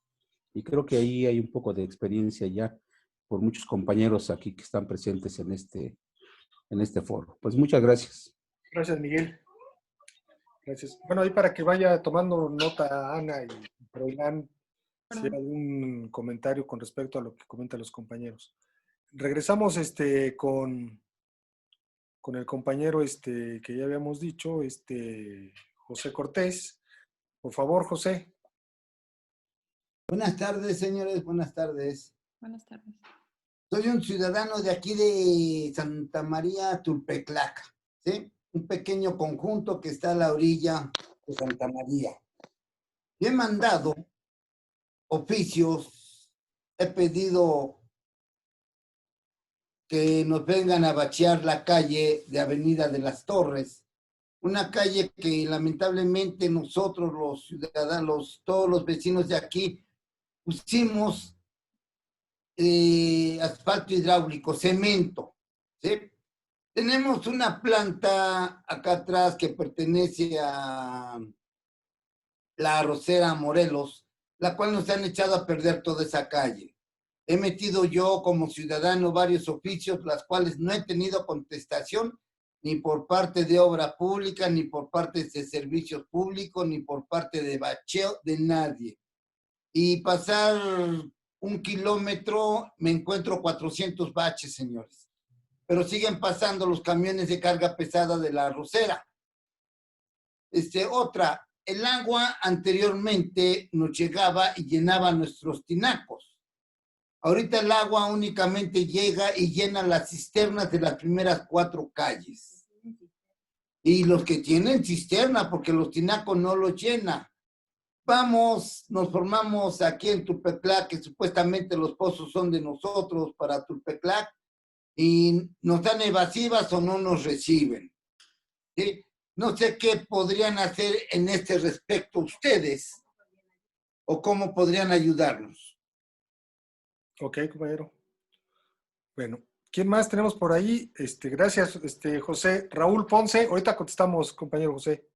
Y creo que ahí hay un poco de experiencia ya por muchos compañeros aquí que están presentes en este foro. Pues muchas gracias. Gracias, Miguel. Gracias. Bueno, ahí para que vaya tomando nota Ana y Froilán, si hay algún comentario con respecto a lo que comentan los compañeros. Regresamos con el compañero que ya habíamos dicho, José Cortés. Por favor, José. Buenas tardes, señores, buenas tardes. Buenas tardes. Soy un ciudadano de aquí de Santa María Tulpeclaca, ¿sí? Un pequeño conjunto que está a la orilla de Santa María. He mandado oficios, he pedido que nos vengan a bachear la calle de Avenida de las Torres, una calle que lamentablemente nosotros los ciudadanos, todos los vecinos de aquí, pusimos asfalto hidráulico, cemento, ¿sí? Tenemos una planta acá atrás que pertenece a la Arrocera Morelos, la cual nos han echado a perder toda esa calle. He metido yo como ciudadano varios oficios, las cuales no he tenido contestación ni por parte de obra pública, ni por parte de servicios públicos, ni por parte de bacheo de nadie. Y pasar 1 kilómetro me encuentro 400 baches, señores. Pero siguen pasando los camiones de carga pesada de la Arrocera. Otra, el agua anteriormente nos llegaba y llenaba nuestros tinacos. Ahorita el agua únicamente llega y llena las cisternas de las primeras 4 calles. Y los que tienen cisterna, porque los tinacos no los llena. Vamos, nos formamos aquí en Tulpeclac, que supuestamente los pozos son de nosotros para Tulpeclac, y nos dan evasivas o no nos reciben. ¿Sí? No sé qué podrían hacer en este respecto ustedes, o cómo podrían ayudarnos. Ok, compañero. Bueno, ¿quién más tenemos por ahí? Gracias, José. Raúl Ponce. Ahorita contestamos, compañero José.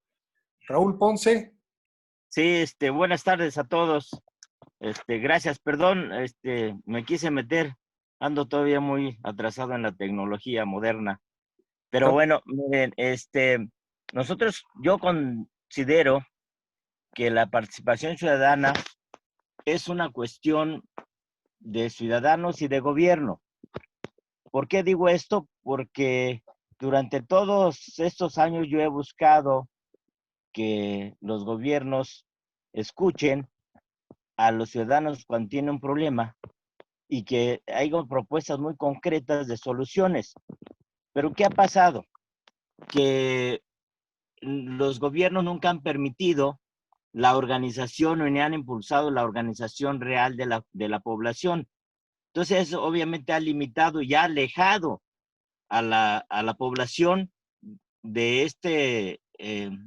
Raúl Ponce. Sí, buenas tardes a todos. Gracias, perdón, me quise meter, ando todavía muy atrasado en la tecnología moderna. Pero bueno, miren, yo considero que la participación ciudadana es una cuestión de ciudadanos y de gobierno. ¿Por qué digo esto? Porque durante todos estos años yo he buscado que los gobiernos escuchen a los ciudadanos cuando tienen un problema y que haya propuestas muy concretas de soluciones. Pero ¿qué ha pasado? Que los gobiernos nunca han permitido la organización o ni han impulsado la organización real de la población. Entonces, eso obviamente ha limitado y ha alejado a la población de,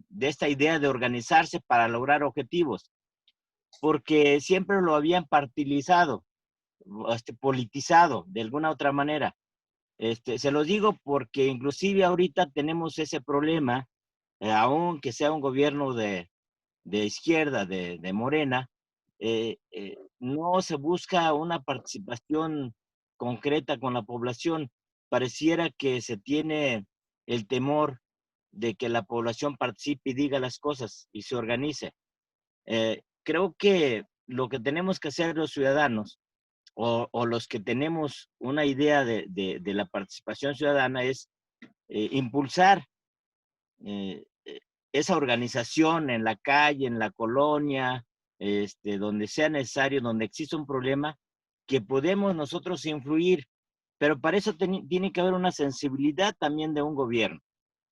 de esta idea de organizarse para lograr objetivos, porque siempre lo habían partidizado, politizado de alguna otra manera. Se los digo porque inclusive ahorita tenemos ese problema, aunque sea un gobierno de izquierda, de Morena, no se busca una participación concreta con la población. Pareciera que se tiene el temor de que la población participe y diga las cosas y se organice. Creo que lo que tenemos que hacer los ciudadanos o los que tenemos una idea de la participación ciudadana es impulsar esa organización en la calle, en la colonia, donde sea necesario, donde exista un problema, que podemos nosotros influir, pero para eso tiene que haber una sensibilidad también de un gobierno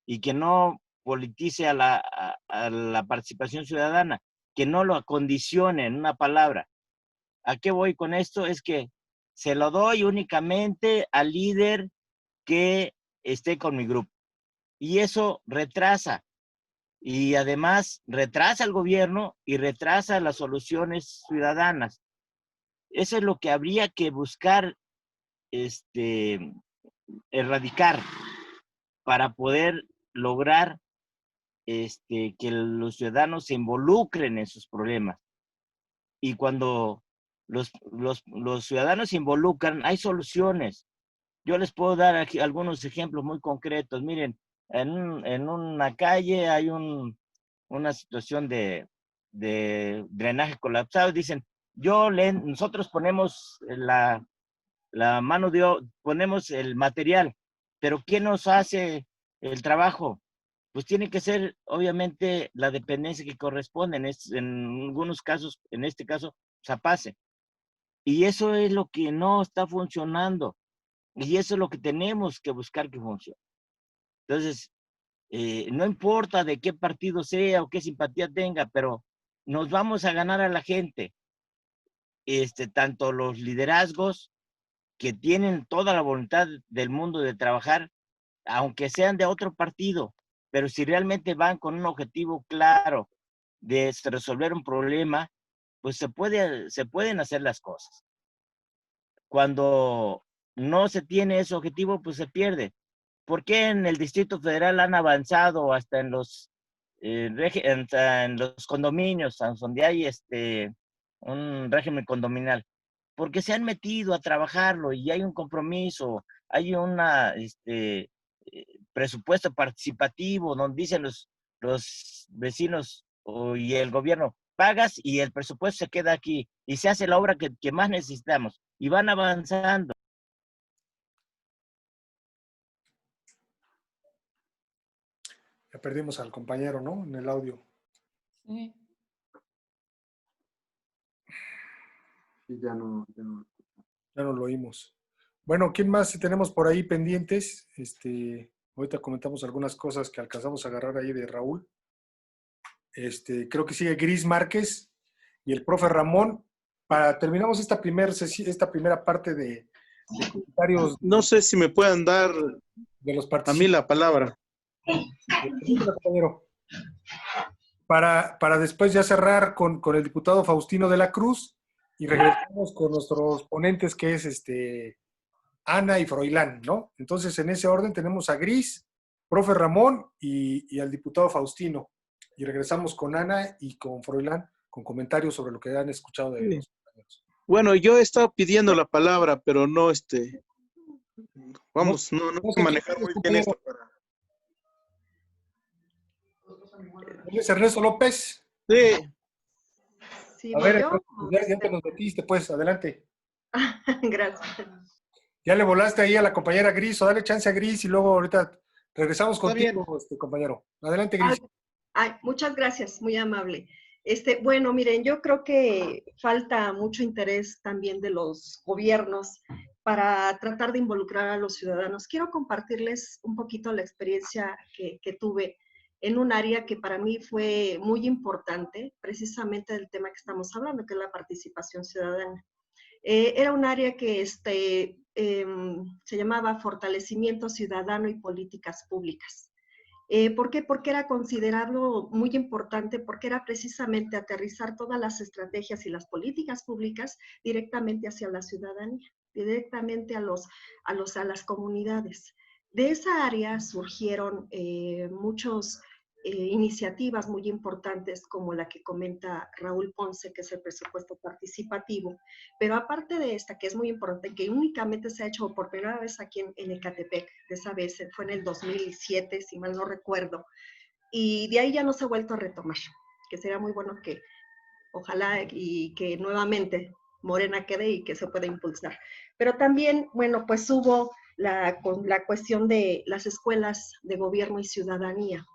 y que no politice a la participación ciudadana, que no lo acondicione en una palabra. ¿A qué voy con esto? Es que se lo doy únicamente al líder que esté con mi grupo. Y eso retrasa. Y además retrasa al gobierno y retrasa las soluciones ciudadanas. Eso es lo que habría que buscar erradicar para poder lograr que los ciudadanos se involucren en sus problemas. Y cuando los ciudadanos se involucran, hay soluciones. Yo les puedo dar aquí algunos ejemplos muy concretos. Miren, en una calle hay una situación de drenaje colapsado. Dicen, nosotros ponemos la mano ponemos el material, pero ¿quién nos hace el trabajo? Pues tiene que ser, obviamente, la dependencia que corresponde. En algunos casos, en este caso, Zapase. Y eso es lo que no está funcionando. Y eso es lo que tenemos que buscar que funcione. Entonces, no importa de qué partido sea o qué simpatía tenga, pero nos vamos a ganar a la gente. Tanto los liderazgos que tienen toda la voluntad del mundo de trabajar, aunque sean de otro partido, pero si realmente van con un objetivo claro de resolver un problema, pues se pueden hacer las cosas. Cuando no se tiene ese objetivo, pues se pierde. ¿Por qué en el Distrito Federal han avanzado hasta en los condominios, donde hay un régimen condominal? Porque se han metido a trabajarlo y hay un compromiso, hay un presupuesto participativo donde dicen los vecinos y el gobierno, pagas y el presupuesto se queda aquí y se hace la obra que más necesitamos y van avanzando. Ya perdimos al compañero, ¿no? En el audio. Sí. Sí, ya no. Ya no lo oímos. Bueno, ¿quién más tenemos por ahí pendientes? Ahorita comentamos algunas cosas que alcanzamos a agarrar ahí de Raúl. Creo que sigue Gris Márquez y el profe Ramón. Terminamos esta primera parte de comentarios. No sé si me puedan dar de los a mí la palabra. Para después ya cerrar con el diputado Faustino de la Cruz y regresamos con nuestros ponentes que es Ana y Froilán, ¿no? Entonces, en ese orden tenemos a Gris, profe Ramón y al diputado Faustino. y regresamos con Ana y con Froilán con comentarios sobre lo que han escuchado de los compañeros. Bueno, yo he estado pidiendo la palabra, pero no, vamos, no sé manejar muy bien esto. ¿Eres Ernesto López? Sí. Sí, A ver, yo. ya te nos metiste, pues, adelante. Gracias. Ya le volaste ahí a la compañera Gris, o dale chance a Gris y luego ahorita regresamos Está contigo, compañero. Adelante, Gris. Ay, muchas gracias, muy amable. Bueno, miren, yo creo que falta mucho interés también de los gobiernos para tratar de involucrar a los ciudadanos. Quiero compartirles un poquito la experiencia que tuve en un área que para mí fue muy importante, precisamente del tema que estamos hablando, que es la participación ciudadana. Era un área que se llamaba Fortalecimiento Ciudadano y Políticas Públicas. ¿Por qué? Porque era considerado muy importante, porque era precisamente aterrizar todas las estrategias y las políticas públicas directamente hacia la ciudadanía, directamente a las comunidades. De esa área surgieron muchas iniciativas muy importantes como la que comenta Raúl Ponce, que es el presupuesto participativo, pero aparte de esta, que es muy importante, que únicamente se ha hecho por primera vez aquí en Ecatepec, de esa vez fue en el 2007, si mal no recuerdo, y de ahí ya no se ha vuelto a retomar, que sería muy bueno que ojalá y que nuevamente Morena quede y que se pueda impulsar. Pero también, bueno, pues hubo la cuestión de las escuelas de gobierno y ciudadanía.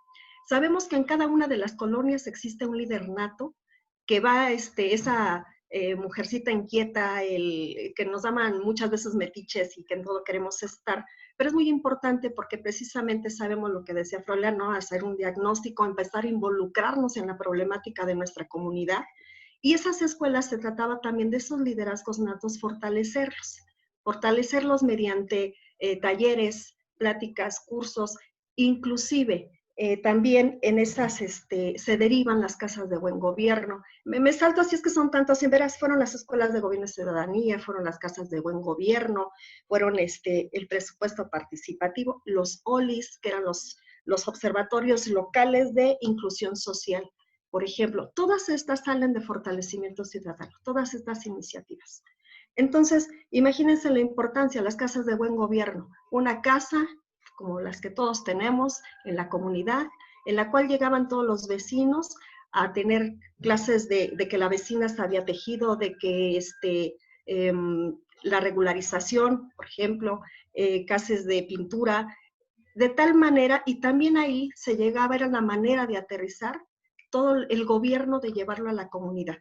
Sabemos que en cada una de las colonias existe un líder nato que va, esa mujercita inquieta, que nos llaman muchas veces metiches y que en todo queremos estar, pero es muy importante porque precisamente sabemos lo que decía Froilán, ¿no? Hacer un diagnóstico, empezar a involucrarnos en la problemática de nuestra comunidad. Y esas escuelas se trataba también de esos liderazgos natos, fortalecerlos mediante talleres, pláticas, cursos, inclusive también en esas se derivan las casas de buen gobierno. Me salto así, es que son tantos, en veras fueron las escuelas de gobierno y ciudadanía, fueron las casas de buen gobierno, fueron el presupuesto participativo, los OLIs, que eran los observatorios locales de inclusión social. Por ejemplo, todas estas salen de fortalecimiento ciudadano, todas estas iniciativas. Entonces, imagínense la importancia de las casas de buen gobierno. Una casa como las que todos tenemos en la comunidad, en la cual llegaban todos los vecinos a tener clases de que la vecina sabía tejido, de que la regularización, por ejemplo, clases de pintura, de tal manera, y también ahí se llegaba, era la manera de aterrizar todo el gobierno, de llevarlo a la comunidad.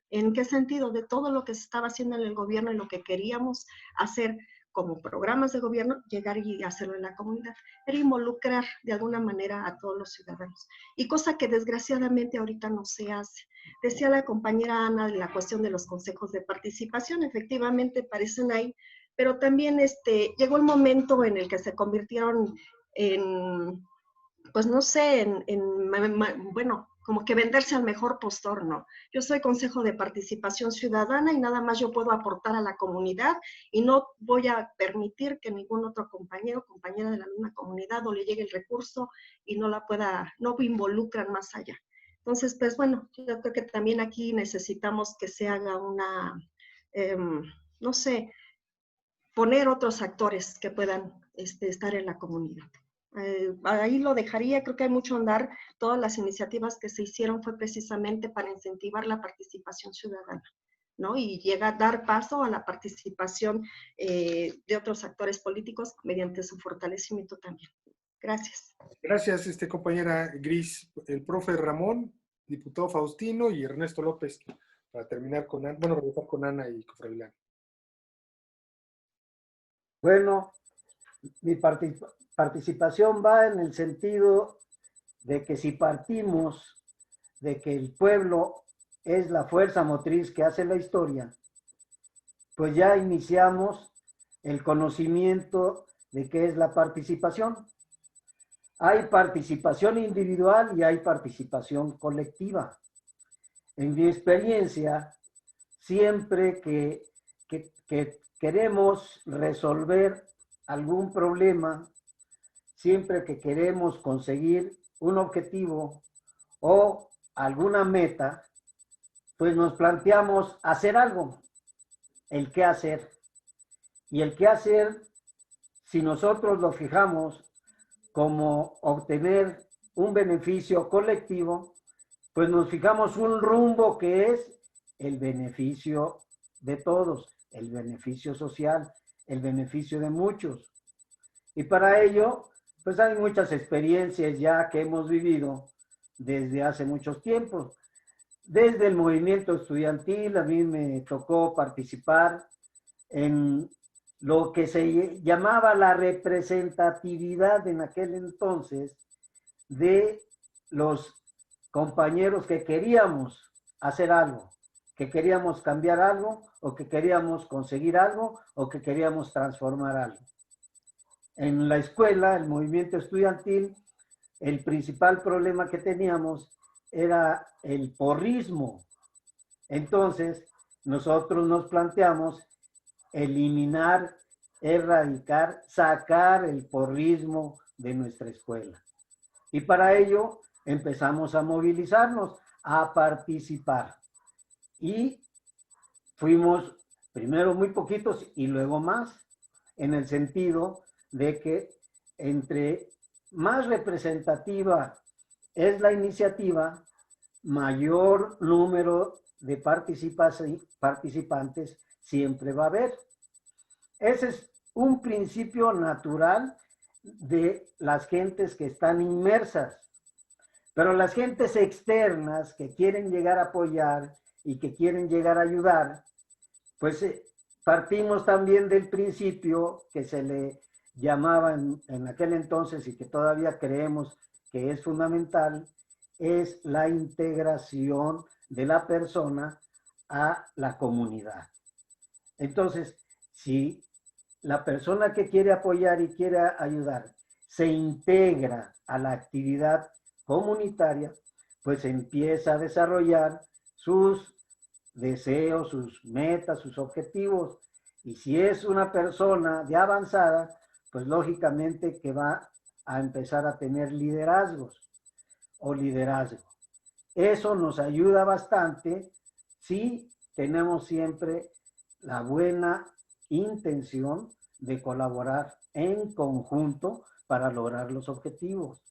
¿En qué sentido? De todo lo que se estaba haciendo en el gobierno y lo que queríamos hacer como programas de gobierno, llegar y hacerlo en la comunidad. Era involucrar de alguna manera a todos los ciudadanos. Y cosa que desgraciadamente ahorita no se hace. Decía la compañera Ana de la cuestión de los consejos de participación, efectivamente aparecen ahí, pero también llegó el momento en el que se convirtieron en, pues no sé, bueno, como que venderse al mejor postor, ¿no? Yo soy Consejo de Participación Ciudadana y nada más yo puedo aportar a la comunidad y no voy a permitir que ningún otro compañero o compañera de la misma comunidad o le llegue el recurso y no involucran más allá. Entonces, pues bueno, yo creo que también aquí necesitamos que se haga una, no sé, poner otros actores que puedan estar en la comunidad. Ahí lo dejaría, creo que hay mucho andar. Todas las iniciativas que se hicieron fue precisamente para incentivar la participación ciudadana, ¿no? Y llega a dar paso a la participación de otros actores políticos mediante su fortalecimiento también. Gracias. Gracias, compañera Gris. El profe Ramón, diputado Faustino y Ernesto López, para terminar con Ana, regresar con Ana y con Froilán. Bueno, mi participación va en el sentido de que si partimos de que el pueblo es la fuerza motriz que hace la historia, pues ya iniciamos el conocimiento de qué es la participación. Hay participación individual y hay participación colectiva. En mi experiencia, siempre que queremos resolver algún problema, siempre que queremos conseguir un objetivo o alguna meta, pues nos planteamos hacer algo, el qué hacer. Y el qué hacer, si nosotros lo fijamos como obtener un beneficio colectivo, pues nos fijamos un rumbo que es el beneficio de todos, el beneficio social, el beneficio de muchos. Y para ello, pues hay muchas experiencias ya que hemos vivido desde hace muchos tiempos. Desde el movimiento estudiantil, a mí me tocó participar en lo que se llamaba la representatividad en aquel entonces de los compañeros que queríamos hacer algo, que queríamos cambiar algo, o que queríamos conseguir algo, o que queríamos transformar algo. En la escuela, el movimiento estudiantil, el principal problema que teníamos era el porrismo. Entonces, nosotros nos planteamos eliminar, erradicar, sacar el porrismo de nuestra escuela. Y para ello empezamos a movilizarnos, a participar. Y fuimos primero muy poquitos y luego más, en el sentido de que entre más representativa es la iniciativa, mayor número de participantes siempre va a haber. Ese es un principio natural de las gentes que están inmersas. Pero las gentes externas que quieren llegar a apoyar y que quieren llegar a ayudar, pues partimos también del principio que se le llamaba en aquel entonces y que todavía creemos que es fundamental, es la integración de la persona a la comunidad. Entonces, si la persona que quiere apoyar y quiere ayudar se integra a la actividad comunitaria, pues empieza a desarrollar sus deseos, sus metas, sus objetivos. Y si es una persona de avanzada, pues lógicamente que va a empezar a tener liderazgos o liderazgo. Eso nos ayuda bastante si tenemos siempre la buena intención de colaborar en conjunto para lograr los objetivos.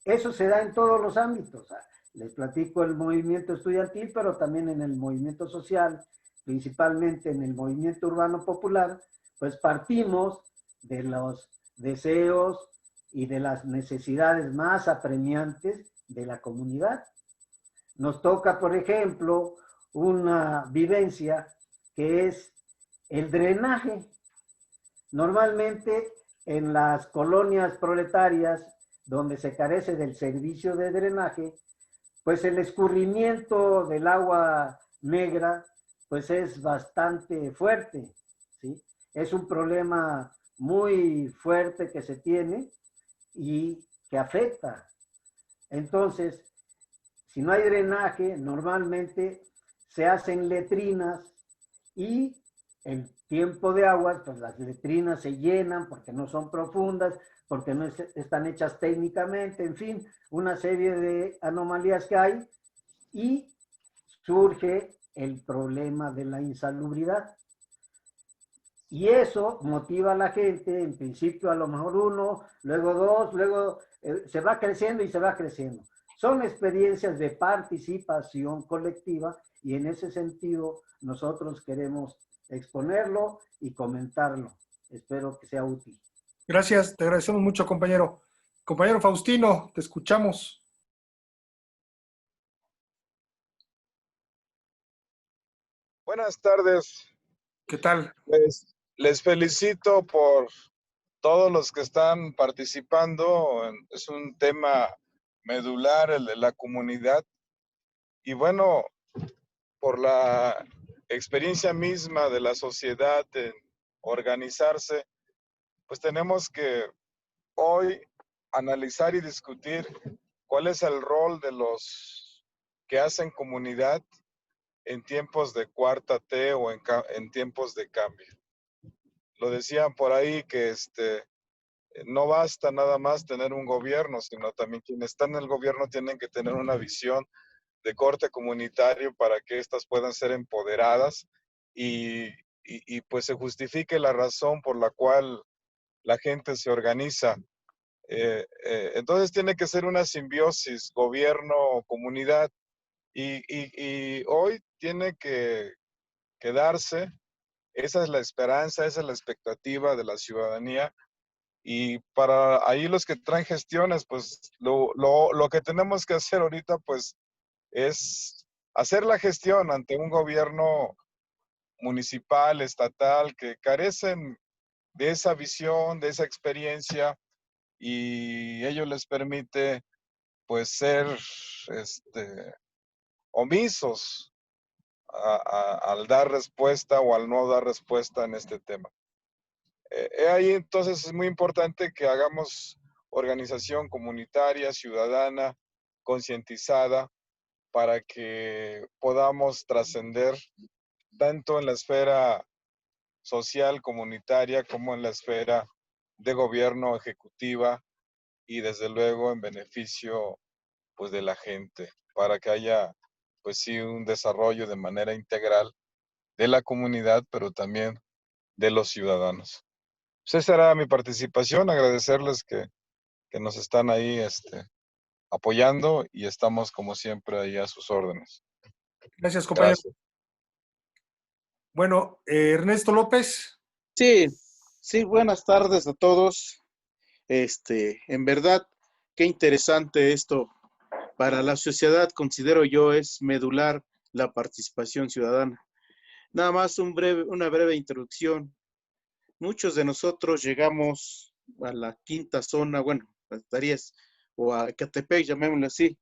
Eso se da en todos los ámbitos. Les platico el movimiento estudiantil, pero también en el movimiento social, principalmente en el movimiento urbano popular, pues partimos de los deseos y de las necesidades más apremiantes de la comunidad. Nos toca, por ejemplo, una vivencia que es el drenaje. Normalmente en las colonias proletarias, donde se carece del servicio de drenaje, pues el escurrimiento del agua negra pues es bastante fuerte, ¿sí? Es un problema muy fuerte que se tiene y que afecta. Entonces, si no hay drenaje, normalmente se hacen letrinas y en tiempo de aguas, pues las letrinas se llenan porque no son profundas, porque no están hechas técnicamente, en fin, una serie de anomalías que hay y surge el problema de la insalubridad. Y eso motiva a la gente, en principio a lo mejor uno, luego dos, luego se va creciendo y se va creciendo. Son experiencias de participación colectiva y en ese sentido nosotros queremos exponerlo y comentarlo. Espero que sea útil. Gracias, te agradecemos mucho, compañero. Compañero Faustino, te escuchamos. Buenas tardes. ¿Qué tal? Pues les felicito por todos los que están participando. Es un tema medular el de la comunidad. Y bueno, por la experiencia misma de la sociedad en organizarse, pues tenemos que hoy analizar y discutir cuál es el rol de los que hacen comunidad en tiempos de cuarta T o en tiempos de cambio. Lo decían por ahí que No basta nada más tener un gobierno, sino también quienes están en el gobierno tienen que tener una visión de corte comunitario para que éstas puedan ser empoderadas y pues se justifique la razón por la cual la gente se organiza. Entonces tiene que ser una simbiosis gobierno-comunidad y hoy tiene que darse, esa es la esperanza, esa es la expectativa de la ciudadanía. Y para ahí los que traen gestiones, pues lo que tenemos que hacer ahorita, pues es hacer la gestión ante un gobierno municipal, estatal, que carecen de esa visión, de esa experiencia, y ello les permite, pues, ser omisos al dar respuesta o al no dar respuesta en este tema. Ahí entonces es muy importante que hagamos organización comunitaria, ciudadana, concientizada, para que podamos trascender tanto en la esfera social, comunitaria, como en la esfera de gobierno ejecutiva y desde luego en beneficio pues de la gente, para que haya pues sí un desarrollo de manera integral de la comunidad, pero también de los ciudadanos. Pues esa era mi participación, agradecerles que nos están ahí apoyando y estamos como siempre ahí a sus órdenes. Gracias, compañero. Gracias. Bueno, Ernesto López. Sí, sí, buenas tardes a todos. En verdad, qué interesante esto. Para la sociedad, considero yo, es medular la participación ciudadana. Nada más una breve introducción. Muchos de nosotros llegamos a la quinta zona, bueno, a Tarías o a Ecatepec, llamémoslo así,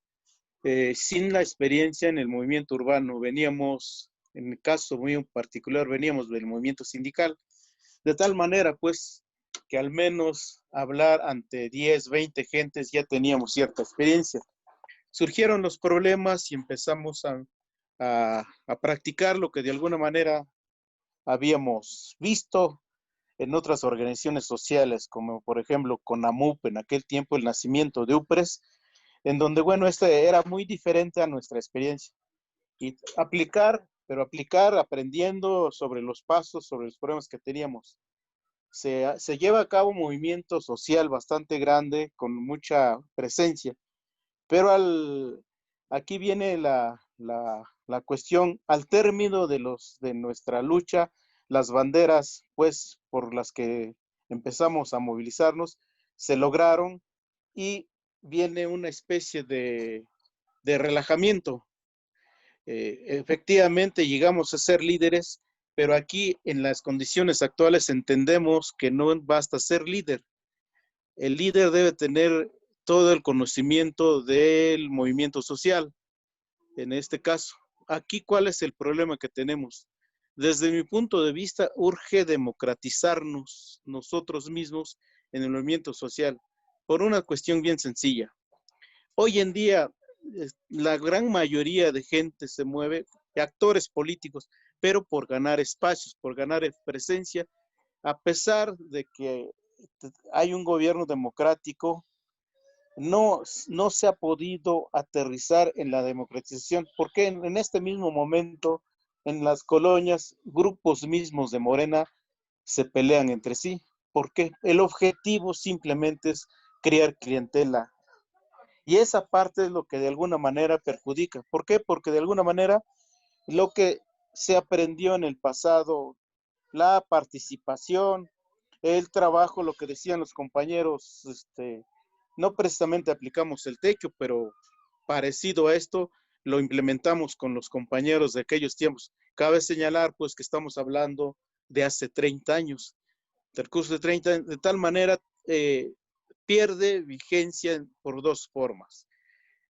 sin la experiencia en el movimiento urbano. Veníamos, en mi caso muy particular, veníamos del movimiento sindical, de tal manera, pues, que al menos hablar ante 10, 20 gentes ya teníamos cierta experiencia. Surgieron los problemas y empezamos a practicar lo que de alguna manera habíamos visto en otras organizaciones sociales, como por ejemplo CONAMUP, en aquel tiempo el nacimiento de UPRES, en donde, bueno, era muy diferente a nuestra experiencia. Y aplicar aprendiendo sobre los pasos, sobre los problemas que teníamos. Se lleva a cabo un movimiento social bastante grande, con mucha presencia, pero aquí viene la cuestión, al término de nuestra lucha, las banderas, pues, por las que empezamos a movilizarnos, se lograron y viene una especie de relajamiento. Efectivamente, llegamos a ser líderes, pero aquí en las condiciones actuales entendemos que no basta ser líder. El líder debe tener todo el conocimiento del movimiento social. En este caso, aquí, ¿cuál es el problema que tenemos? Desde mi punto de vista, urge democratizarnos nosotros mismos en el movimiento social, por una cuestión bien sencilla. Hoy en día, la gran mayoría de gente se mueve, actores políticos, pero por ganar espacios, por ganar presencia, a pesar de que hay un gobierno democrático, no se ha podido aterrizar en la democratización, porque en este mismo momento, en las colonias, grupos mismos de Morena se pelean entre sí, porque el objetivo simplemente es crear clientela. Y esa parte es lo que de alguna manera perjudica. ¿Por qué? Porque de alguna manera lo que se aprendió en el pasado, la participación, el trabajo, lo que decían los compañeros, no precisamente aplicamos el techo, pero parecido a esto lo implementamos con los compañeros de aquellos tiempos. Cabe señalar, pues, que estamos hablando de hace 30 años, del curso de 30 años, de tal manera pierde vigencia por dos formas.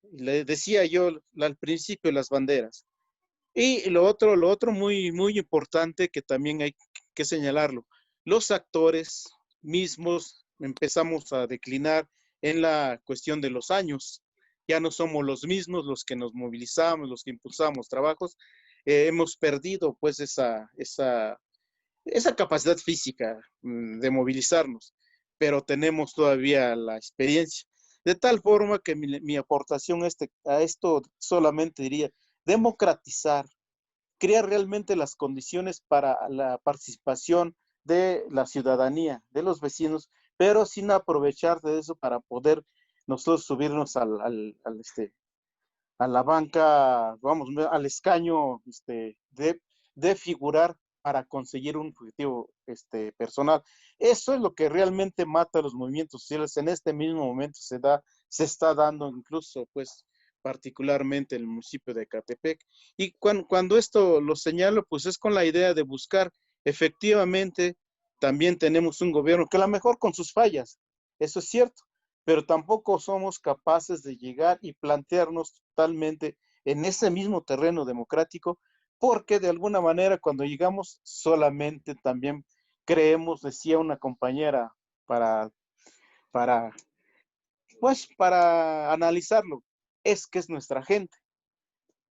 Le decía yo al principio, las banderas. Y lo otro muy, muy importante que también hay que señalarlo, los actores mismos empezamos a declinar en la cuestión de los años. Ya no somos los mismos los que nos movilizamos, los que impulsamos trabajos. Hemos perdido pues esa capacidad física de movilizarnos. pero tenemos todavía la experiencia. De tal forma que mi aportación a esto solamente diría democratizar, crear realmente las condiciones para la participación de la ciudadanía, de los vecinos, pero sin aprovechar de eso para poder nosotros subirnos a la banca, vamos, al escaño de figurar para conseguir un objetivo personal. Eso es lo que realmente mata a los movimientos sociales. En este mismo momento se está dando incluso, pues, particularmente en el municipio de Ecatepec. Y cuando esto lo señalo, pues es con la idea de buscar, efectivamente, también tenemos un gobierno que a lo mejor con sus fallas, eso es cierto, pero tampoco somos capaces de llegar y plantearnos totalmente en ese mismo terreno democrático, porque de alguna manera cuando llegamos solamente también creemos, decía una compañera, para analizarlo, es que es nuestra gente.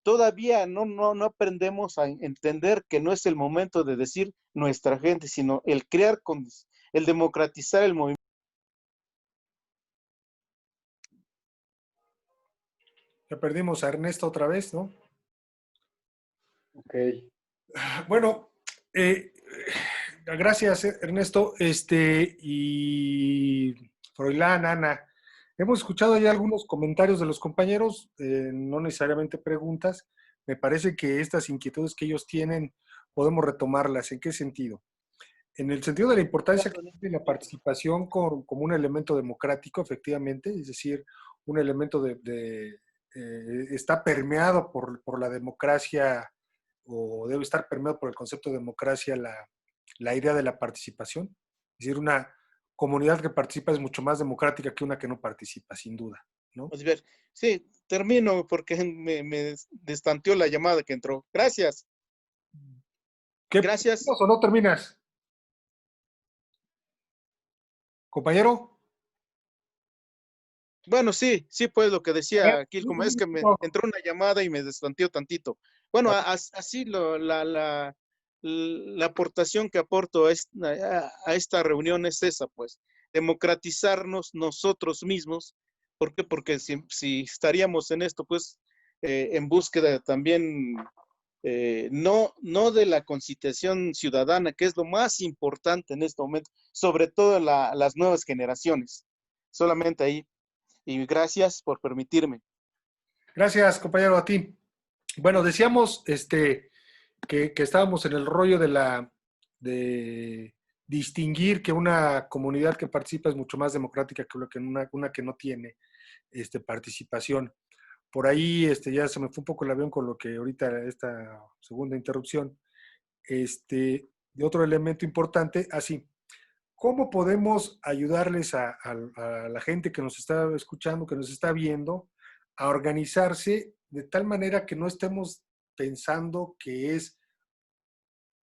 Todavía no aprendemos a entender que no es el momento de decir nuestra gente, sino el crear, el democratizar el movimiento. Ya perdimos a Ernesto otra vez, ¿no? Ok. Bueno, gracias, Ernesto. Y Froilán, Ana, hemos escuchado ya algunos comentarios de los compañeros, no necesariamente preguntas. Me parece que estas inquietudes que ellos tienen podemos retomarlas. ¿En qué sentido? En el sentido de la importancia que tiene la participación como un elemento democrático, efectivamente, es decir, un elemento está permeado por la democracia, o debe estar permeado por el concepto de democracia la idea de la participación. Es decir, una comunidad que participa es mucho más democrática que una que no participa, sin duda, ¿no? Pues ver, sí, termino porque me destanteó la llamada que entró. Gracias. Gracias. ¿O no terminas? ¿Compañero? Bueno, sí, pues lo que decía aquí, como es que me entró una llamada y me destanteó tantito. Bueno, así la aportación que aporto a esta reunión es esa, pues, democratizarnos nosotros mismos. ¿Por qué? Porque si estaríamos en esto, pues, en búsqueda también, no de la concienciación ciudadana, que es lo más importante en este momento, sobre todo las nuevas generaciones. Solamente ahí. Y gracias por permitirme. Gracias, compañero, a ti. Bueno, decíamos que estábamos en el rollo de distinguir que una comunidad que participa es mucho más democrática que una que no tiene participación. Por ahí ya se me fue un poco el avión con lo que ahorita esta segunda interrupción. De otro elemento importante, así, ¿cómo podemos ayudarles a la gente que nos está escuchando, que nos está viendo, a organizarse de tal manera que no estemos pensando que es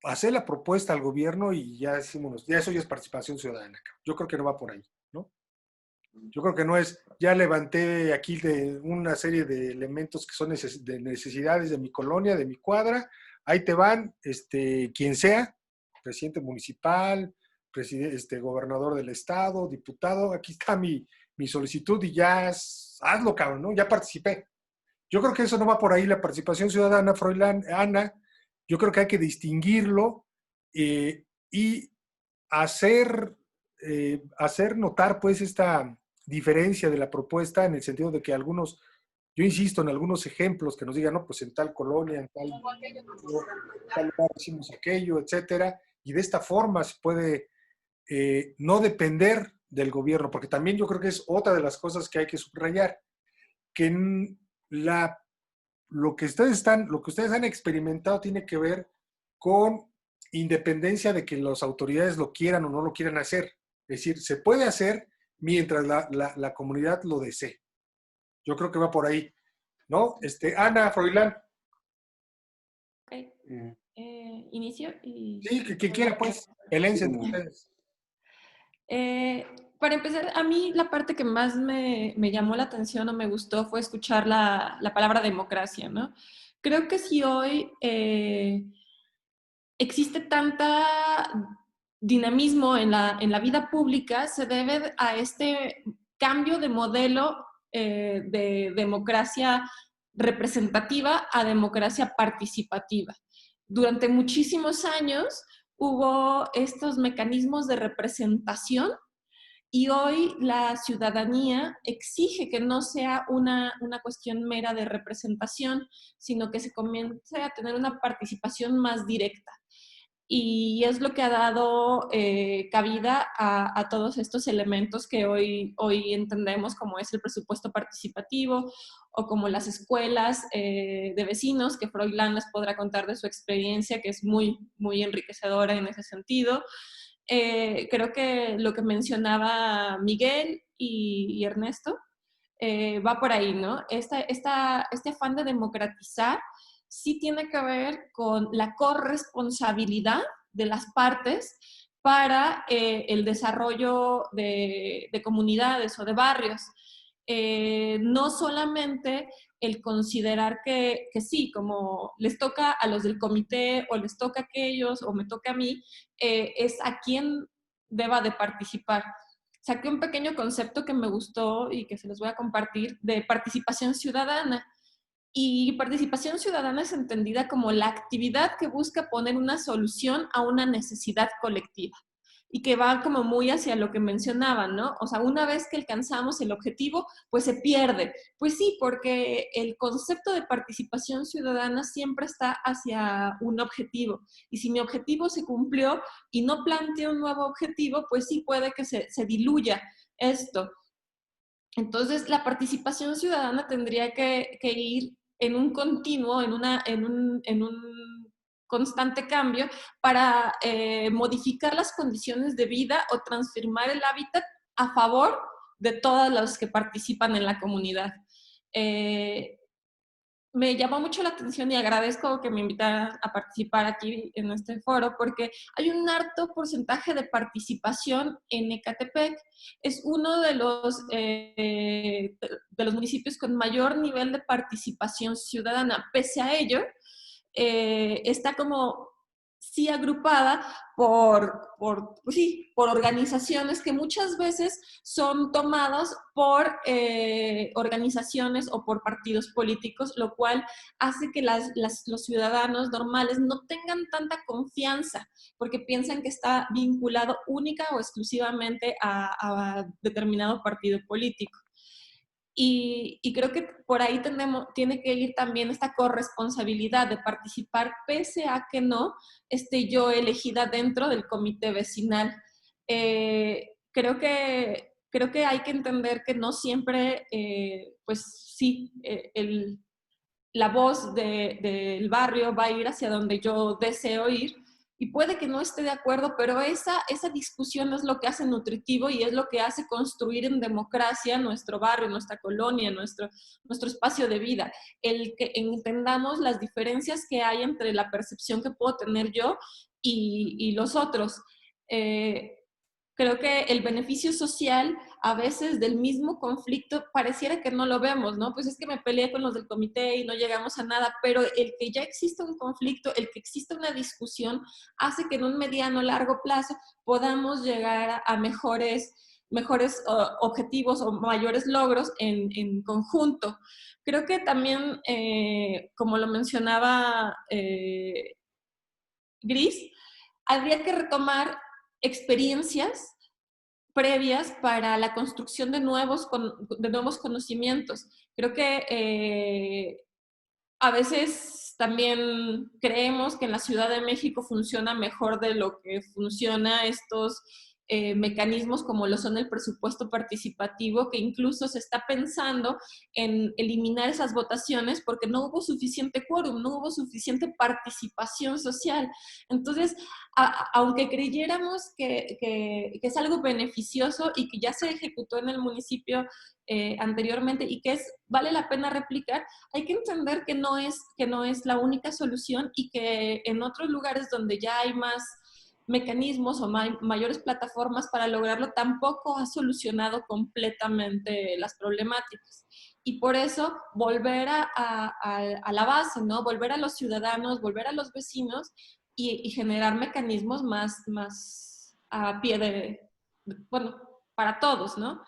hacer la propuesta al gobierno y ya decimos, ya eso ya es participación ciudadana? Yo creo que no va por ahí, ¿no? Yo creo que no es, ya levanté aquí de una serie de elementos que son de necesidades de mi colonia, de mi cuadra, ahí te van, quien sea, presidente municipal, gobernador del estado, diputado, aquí está mi solicitud y ya hazlo, cabrón, ¿no? Ya participé. Yo creo que eso no va por ahí, la participación ciudadana, Froilán, Ana. Yo creo que hay que distinguirlo y hacer notar, pues, esta diferencia de la propuesta en el sentido de que yo insisto en algunos ejemplos que nos digan, no, pues en tal colonia, en tal lugar hicimos aquello, etcétera, y de esta forma se puede no depender del gobierno, porque también yo creo que es otra de las cosas que hay que subrayar, que lo que ustedes han experimentado tiene que ver con independencia de que las autoridades lo quieran o no lo quieran hacer. Es decir, se puede hacer mientras la comunidad lo desee. Yo creo que va por ahí, ¿no? Ana, Froilán. Ok. Inicio. Sí, que quiera, pues. Pelense entre ustedes. Para empezar, a mí la parte que más me llamó la atención o me gustó fue escuchar la palabra democracia, ¿no? Creo que si hoy existe tanta dinamismo en la vida pública se debe a este cambio de modelo de democracia representativa a democracia participativa. Durante muchísimos años hubo estos mecanismos de representación y hoy la ciudadanía exige que no sea una cuestión mera de representación, sino que se comience a tener una participación más directa. Y es lo que ha dado cabida a todos estos elementos que hoy entendemos como es el presupuesto participativo o como las escuelas de vecinos, que Froilán les podrá contar de su experiencia, que es muy, muy enriquecedora en ese sentido. Creo que lo que mencionaba Miguel y Ernesto va por ahí, ¿no? Este afán de democratizar sí tiene que ver con la corresponsabilidad de las partes para el desarrollo de comunidades o de barrios. No solamente el considerar que sí, como les toca a los del comité o les toca a aquellos o me toca a mí, es a quien deba de participar. Saqué un pequeño concepto que me gustó y que se los voy a compartir de participación ciudadana. Y participación ciudadana es entendida como la actividad que busca poner una solución a una necesidad colectiva y que va como muy hacia lo que mencionaban, ¿no? O sea, una vez que alcanzamos el objetivo, pues se pierde. Pues sí, porque el concepto de participación ciudadana siempre está hacia un objetivo. Y si mi objetivo se cumplió y no planteo un nuevo objetivo, pues sí puede que se diluya esto. Entonces, la participación ciudadana tendría que ir en un continuo, en un constante cambio para modificar las condiciones de vida o transformar el hábitat a favor de todos los que participan en la comunidad. Me llamó mucho la atención y agradezco que me invitaran a participar aquí en este foro porque hay un alto porcentaje de participación en Ecatepec. Es uno de los municipios con mayor nivel de participación ciudadana. Pese a ello, está como sí agrupada por organizaciones que muchas veces son tomadas por organizaciones o por partidos políticos, lo cual hace que los ciudadanos normales no tengan tanta confianza porque piensan que está vinculado única o exclusivamente a determinado partido político. Y creo que por ahí tiene que ir también esta corresponsabilidad de participar pese a que no esté yo elegida dentro del comité vecinal. Creo que hay que entender que no siempre, pues sí, la voz del barrio va a ir hacia donde yo deseo ir, y puede que no esté de acuerdo, pero esa discusión es lo que hace nutritivo y es lo que hace construir en democracia nuestro barrio, nuestra colonia, nuestro espacio de vida. El que entendamos las diferencias que hay entre la percepción que puedo tener yo y los otros. Creo que el beneficio social a veces del mismo conflicto pareciera que no lo vemos, ¿no? Pues es que me peleé con los del comité y no llegamos a nada, pero el que ya exista un conflicto, el que exista una discusión, hace que en un mediano largo plazo podamos llegar a mejores objetivos o mayores logros en conjunto. Creo que también, como lo mencionaba Gris, habría que retomar experiencias previas para la construcción de nuevos conocimientos. Creo que a veces también creemos que en la Ciudad de México funciona mejor de lo que funciona estos mecanismos como lo son el presupuesto participativo, que incluso se está pensando en eliminar esas votaciones porque no hubo suficiente quórum, no hubo suficiente participación social. Entonces, aunque creyéramos que es algo beneficioso y que ya se ejecutó en el municipio anteriormente y que vale la pena replicar, hay que entender que no es la única solución y que en otros lugares donde ya hay más mecanismos o mayores plataformas para lograrlo, tampoco ha solucionado completamente las problemáticas. Y por eso volver a la base, ¿no? Volver a los ciudadanos, volver a los vecinos y generar mecanismos más a pie bueno, para todos, ¿no?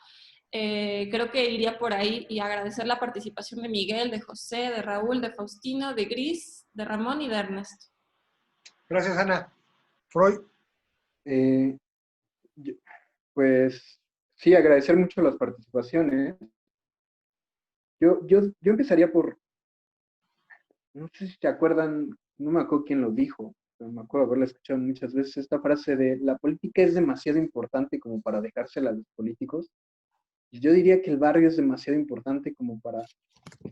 Creo que iría por ahí y agradecer la participación de Miguel, de José, de Raúl, de Faustino, de Gris, de Ramón y de Ernesto. Gracias, Ana. Freud. Pues sí, agradecer mucho las participaciones. Yo empezaría por, no sé si se acuerdan, no me acuerdo quién lo dijo, pero me acuerdo haberla escuchado muchas veces, esta frase de la política es demasiado importante como para dejársela a los políticos. Y yo diría que el barrio es demasiado importante como para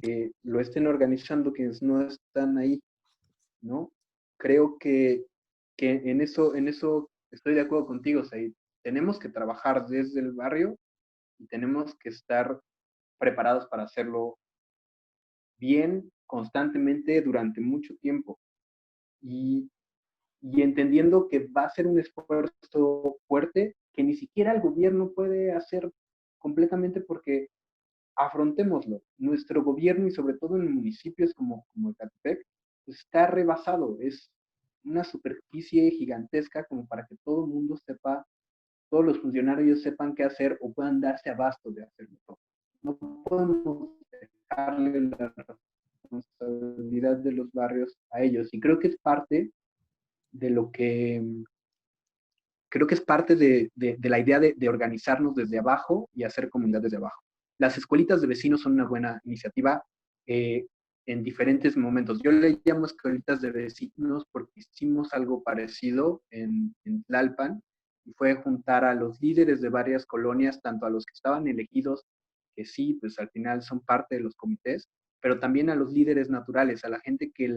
que lo estén organizando quienes no están ahí, ¿no? Creo que en eso estoy de acuerdo contigo, Said. Tenemos que trabajar desde el barrio y tenemos que estar preparados para hacerlo bien, constantemente, durante mucho tiempo. Y entendiendo que va a ser un esfuerzo fuerte que ni siquiera el gobierno puede hacer completamente porque afrontémoslo. Nuestro gobierno y sobre todo en municipios como Ecatepec, pues está rebasado. Es una superficie gigantesca como para que todo el mundo sepa, todos los funcionarios sepan qué hacer o puedan darse abasto de hacerlo todo. No podemos dejarle la responsabilidad de los barrios a ellos. Y creo que es parte de lo que, creo que es parte de la idea de organizarnos desde abajo y hacer comunidad desde abajo. Las escuelitas de vecinos son una buena iniciativa en diferentes momentos. Yo le llamo escuelitas de vecinos porque hicimos algo parecido en Tlalpan, y fue juntar a los líderes de varias colonias, tanto a los que estaban elegidos, que sí, pues al final son parte de los comités, pero también a los líderes naturales, a la gente que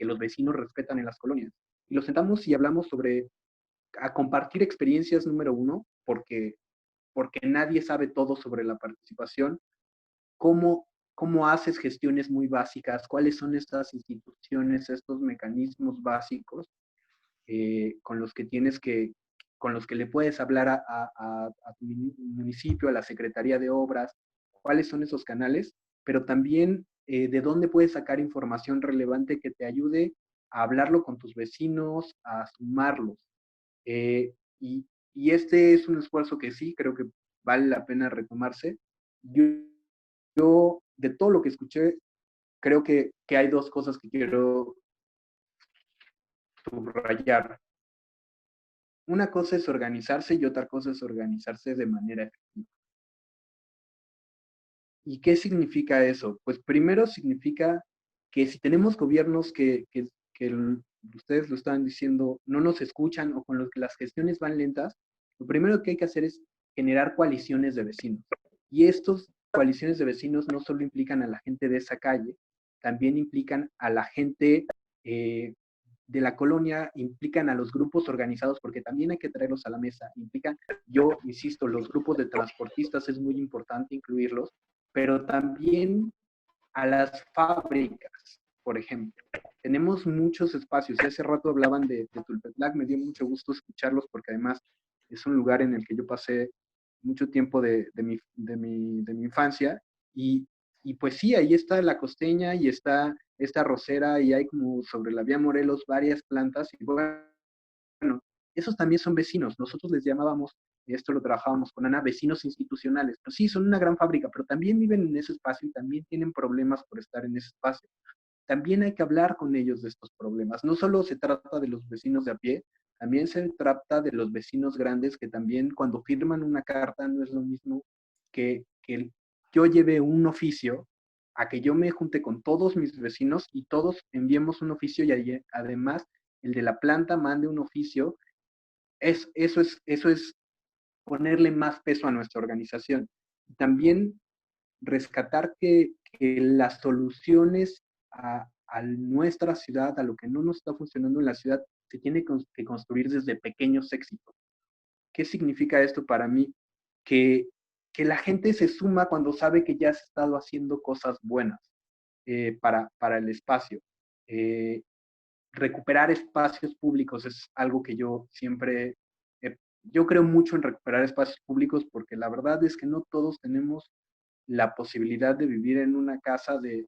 los vecinos respetan en las colonias. Y los sentamos y hablamos sobre a compartir experiencias, número uno, porque nadie sabe todo sobre la participación, cómo haces gestiones muy básicas, cuáles son estas instituciones, estos mecanismos básicos con los que le puedes hablar a tu municipio, a la Secretaría de Obras, cuáles son esos canales, pero también de dónde puedes sacar información relevante que te ayude a hablarlo con tus vecinos, a sumarlos. Y este es un esfuerzo que sí creo que vale la pena retomarse. Yo de todo lo que escuché, creo que hay dos cosas que quiero subrayar. Una cosa es organizarse y otra cosa es organizarse de manera efectiva. ¿Y qué significa eso? Pues primero significa que si tenemos gobiernos que ustedes lo estaban diciendo, no nos escuchan o con los que las gestiones van lentas, lo primero que hay que hacer es generar coaliciones de vecinos. Y estas coaliciones de vecinos no solo implican a la gente de esa calle, también implican a la gente de la colonia, implican a los grupos organizados, porque también hay que traerlos a la mesa. Implican, yo insisto, los grupos de transportistas es muy importante incluirlos, pero también a las fábricas, por ejemplo. Tenemos muchos espacios. Hace rato hablaban de Tulpetlac, me dio mucho gusto escucharlos porque además es un lugar en el que yo pasé mucho tiempo de mi infancia y pues sí, ahí está la Costeña y está esta rosera y hay como sobre la vía Morelos varias plantas y bueno, esos también son vecinos. Nosotros les llamábamos, y esto lo trabajábamos con Ana, vecinos institucionales. Pues sí, son una gran fábrica, pero también viven en ese espacio y también tienen problemas por estar en ese espacio. También hay que hablar con ellos de estos problemas. No solo se trata de los vecinos de a pie, también se trata de los vecinos grandes que también cuando firman una carta no es lo mismo que yo lleve un oficio a que yo me junte con todos mis vecinos y todos enviemos un oficio y además el de la planta mande un oficio. Eso es ponerle más peso a nuestra organización. También rescatar que las soluciones a nuestra ciudad, a lo que no nos está funcionando en la ciudad, se tiene que construir desde pequeños éxitos. ¿Qué significa esto para mí? Que la gente se suma cuando sabe que ya has estado haciendo cosas buenas para el espacio. Recuperar espacios públicos es algo que yo siempre, yo creo mucho en recuperar espacios públicos porque la verdad es que no todos tenemos la posibilidad de vivir en una casa de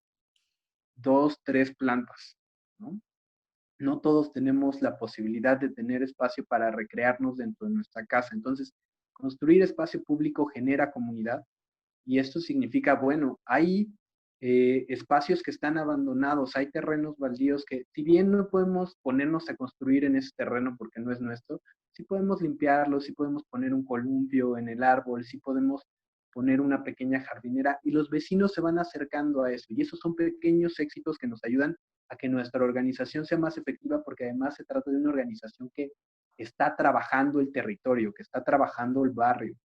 2, 3 plantas, ¿no? no todos tenemos la posibilidad de tener espacio para recrearnos dentro de nuestra casa. Entonces, construir espacio público genera comunidad y esto significa, bueno, hay espacios que están abandonados, hay terrenos baldíos que, si bien no podemos ponernos a construir en ese terreno porque no es nuestro, sí podemos limpiarlo, sí podemos poner un columpio en el árbol, sí podemos poner una pequeña jardinera y los vecinos se van acercando a eso. Y esos son pequeños éxitos que nos ayudan a que nuestra organización sea más efectiva porque además se trata de una organización que está trabajando el territorio, que está trabajando el barrio.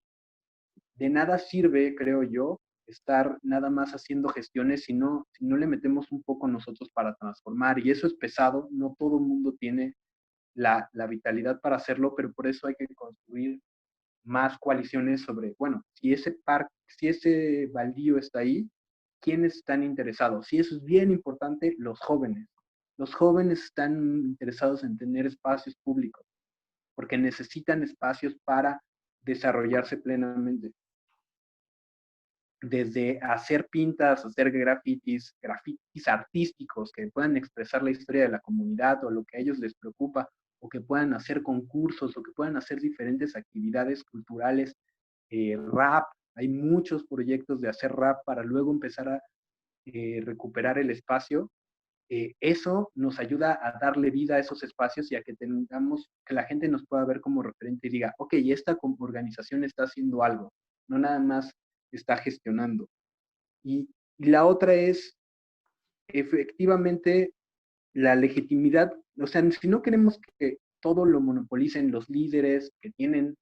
De nada sirve, creo yo, estar nada más haciendo gestiones si no le metemos un poco nosotros para transformar. Y eso es pesado, no todo el mundo tiene la vitalidad para hacerlo, pero por eso hay que construir más coaliciones sobre, bueno, si ese baldío está ahí, ¿quiénes están interesados? Y eso es bien importante, los jóvenes. Los jóvenes están interesados en tener espacios públicos, porque necesitan espacios para desarrollarse plenamente. Desde hacer pintas, hacer grafitis artísticos que puedan expresar la historia de la comunidad o lo que a ellos les preocupa, o que puedan hacer concursos, o que puedan hacer diferentes actividades culturales, rap. Hay muchos proyectos de hacer rap para luego empezar a recuperar el espacio. Eso nos ayuda a darle vida a esos espacios y a que tengamos, que la gente nos pueda ver como referente y diga, ok, esta organización está haciendo algo, no nada más está gestionando. Y la otra es, efectivamente, la legitimidad. O sea, si no queremos que todo lo monopolicen los líderes que tienen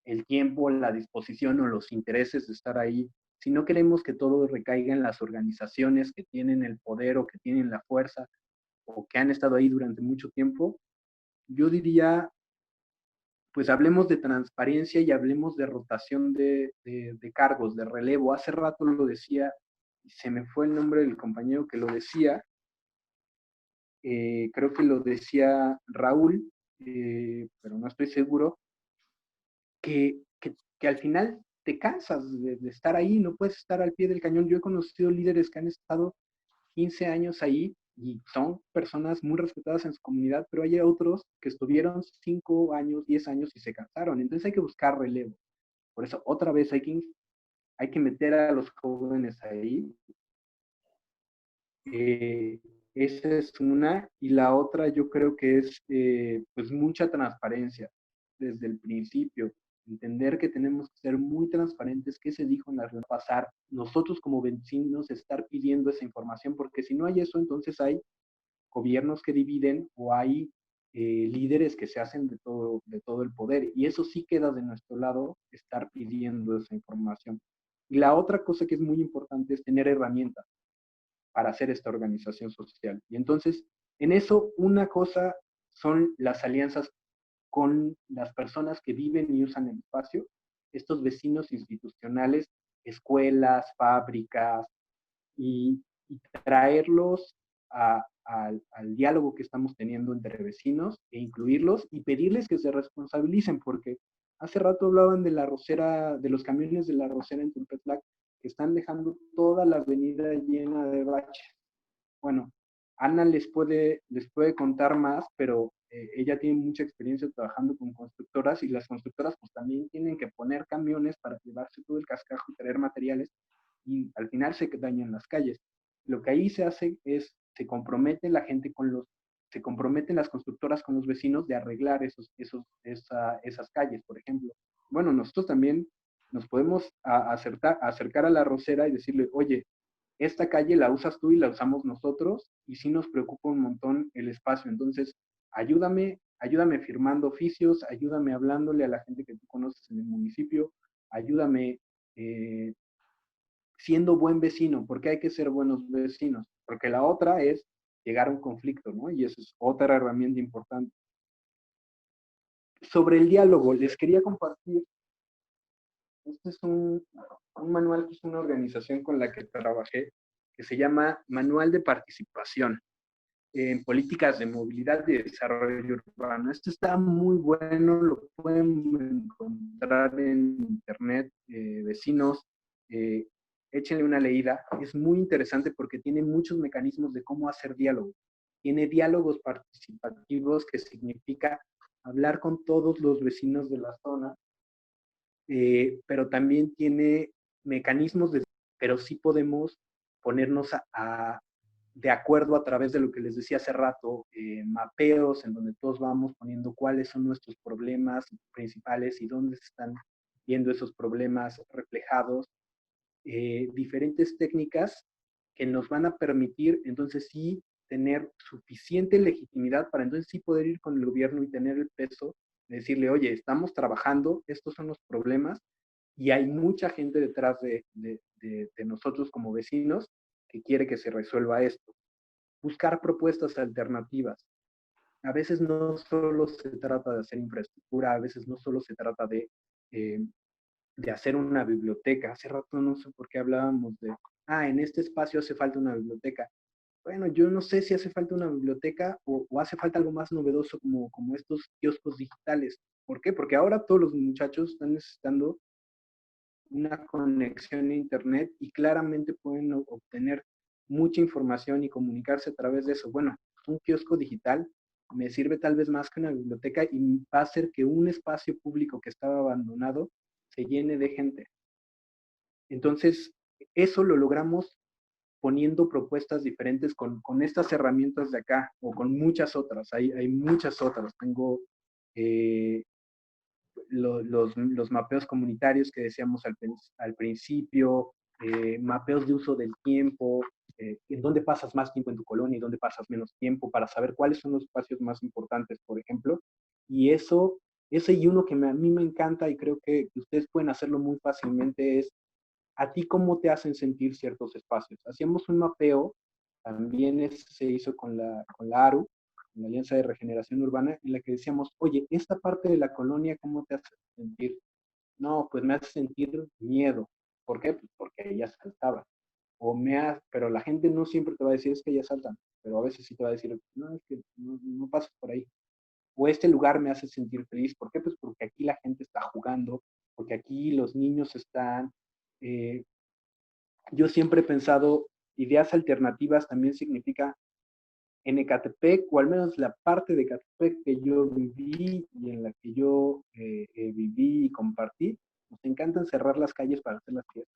el tiempo, la disposición o los intereses de estar ahí, si no queremos que todo recaiga en las organizaciones que tienen el poder o que tienen la fuerza o que han estado ahí durante mucho tiempo, yo diría, pues hablemos de transparencia y hablemos de rotación de cargos, de relevo. Hace rato lo decía, y se me fue el nombre del compañero que lo decía, creo que lo decía Raúl, pero no estoy seguro, que al final te cansas de estar ahí, no puedes estar al pie del cañón. Yo he conocido líderes que han estado 15 años ahí y son personas muy respetadas en su comunidad, pero hay otros que estuvieron 5 años, 10 años y se cansaron. Entonces hay que buscar relevo. Por eso otra vez hay que meter a los jóvenes ahí. Esa es una. Y la otra yo creo que es pues mucha transparencia desde el principio. Entender que tenemos que ser muy transparentes, qué se dijo en la reunión, pasar nosotros como vecinos estar pidiendo esa información, porque si no hay eso, entonces hay gobiernos que dividen o hay líderes que se hacen de todo el poder. Y eso sí queda de nuestro lado, estar pidiendo esa información. Y la otra cosa que es muy importante es tener herramientas para hacer esta organización social. Y entonces, en eso, una cosa son las alianzas con las personas que viven y usan el espacio, estos vecinos institucionales, escuelas, fábricas, y traerlos al diálogo que estamos teniendo entre vecinos e incluirlos y pedirles que se responsabilicen, porque hace rato hablaban de la rosera, de los camiones de la rosera en Tulpetlac, que están dejando toda la avenida llena de baches. Bueno, Ana les puede contar más, pero ella tiene mucha experiencia trabajando con constructoras y las constructoras pues también tienen que poner camiones para llevarse todo el cascajo y traer materiales y al final se dañan las calles. Lo que ahí se hace es, se compromete la gente se comprometen las constructoras con los vecinos de arreglar esas calles, por ejemplo. Bueno, nosotros también nos podemos acercar a la rosera y decirle, oye, esta calle la usas tú y la usamos nosotros y sí nos preocupa un montón el espacio. Entonces, ayúdame firmando oficios, ayúdame hablándole a la gente que tú conoces en el municipio, ayúdame siendo buen vecino, porque hay que ser buenos vecinos, porque la otra es llegar a un conflicto, ¿no? Y esa es otra herramienta importante. Sobre el diálogo, les quería compartir, este es un manual que es una organización con la que trabajé, que se llama Manual de Participación en Políticas de Movilidad y Desarrollo Urbano. Este está muy bueno, lo pueden encontrar en internet, vecinos, échenle una leída. Es muy interesante porque tiene muchos mecanismos de cómo hacer diálogo. tiene diálogos participativos, que significa hablar con todos los vecinos de la zona, pero también tiene mecanismos pero sí podemos ponernos de acuerdo a través de lo que les decía hace rato, mapeos en donde todos vamos poniendo cuáles son nuestros problemas principales y dónde se están viendo esos problemas reflejados. Diferentes técnicas que nos van a permitir entonces sí tener suficiente legitimidad para entonces sí poder ir con el gobierno y tener el peso de decirle, oye, estamos trabajando, estos son los problemas, y hay mucha gente detrás de nosotros como vecinos que quiere que se resuelva esto. Buscar propuestas alternativas. A veces no solo se trata de hacer infraestructura, a veces no solo se trata de hacer una biblioteca. Hace rato no sé por qué hablábamos en este espacio hace falta una biblioteca. Bueno, yo no sé si hace falta una biblioteca o hace falta algo más novedoso como estos kioscos digitales. ¿Por qué? Porque ahora todos los muchachos están necesitando una conexión a internet y claramente pueden obtener mucha información y comunicarse a través de eso. Bueno, un kiosco digital me sirve tal vez más que una biblioteca y va a hacer que un espacio público que estaba abandonado se llene de gente. Entonces, eso lo logramos poniendo propuestas diferentes con estas herramientas de acá o con muchas otras. Hay muchas otras. Tengo los mapeos comunitarios que decíamos al principio, mapeos de uso del tiempo, en dónde pasas más tiempo en tu colonia y dónde pasas menos tiempo, para saber cuáles son los espacios más importantes, por ejemplo. Y ese y uno que a mí me encanta y creo que ustedes pueden hacerlo muy fácilmente es, ¿a ti cómo te hacen sentir ciertos espacios? Hacíamos un mapeo, también se hizo con la ARU, la Alianza de Regeneración Urbana, en la que decíamos, oye, esta parte de la colonia, ¿cómo te hace sentir? No, pues me hace sentir miedo. ¿Por qué? Pues porque ella saltaba. Pero la gente no siempre te va a decir, es que ellas saltan, pero a veces sí te va a decir, no, es que no pasas por ahí. O este lugar me hace sentir feliz. ¿Por qué? Pues porque aquí la gente está jugando, porque aquí los niños están. Yo siempre he pensado, ideas alternativas también significa en Ecatepec, o al menos la parte de Ecatepec que yo viví y en la que yo viví y compartí, nos encanta cerrar las calles para hacer las fiestas,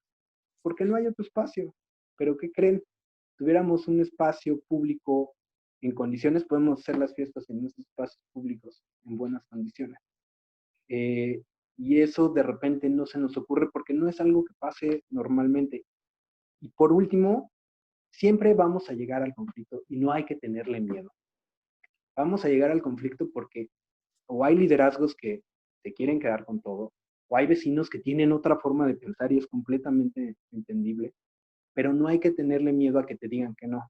porque no hay otro espacio. Pero ¿qué creen? Si tuviéramos un espacio público en condiciones, podemos hacer las fiestas en nuestros espacios públicos en buenas condiciones. Y eso de repente no se nos ocurre porque no es algo que pase normalmente. Y por último, siempre vamos a llegar al conflicto y no hay que tenerle miedo. Vamos a llegar al conflicto porque o hay liderazgos que se quieren quedar con todo, o hay vecinos que tienen otra forma de pensar y es completamente entendible, pero no hay que tenerle miedo a que te digan que no.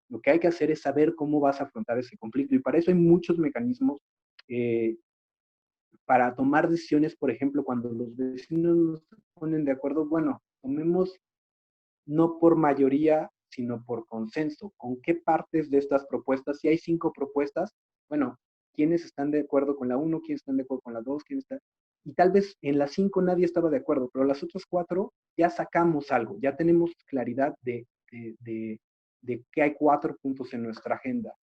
Lo que hay que hacer es saber cómo vas a afrontar ese conflicto y para eso hay muchos mecanismos para tomar decisiones. Por ejemplo, cuando los vecinos no se ponen de acuerdo, bueno, tomemos no por mayoría, sino por consenso. ¿Con qué partes de estas propuestas? Si hay 5 propuestas, bueno, ¿quiénes están de acuerdo con la 1? ¿Quiénes están de acuerdo con la 2? Y tal vez en las 5 nadie estaba de acuerdo, pero las otras 4 ya sacamos algo, ya tenemos claridad de que hay 4 puntos en nuestra agenda.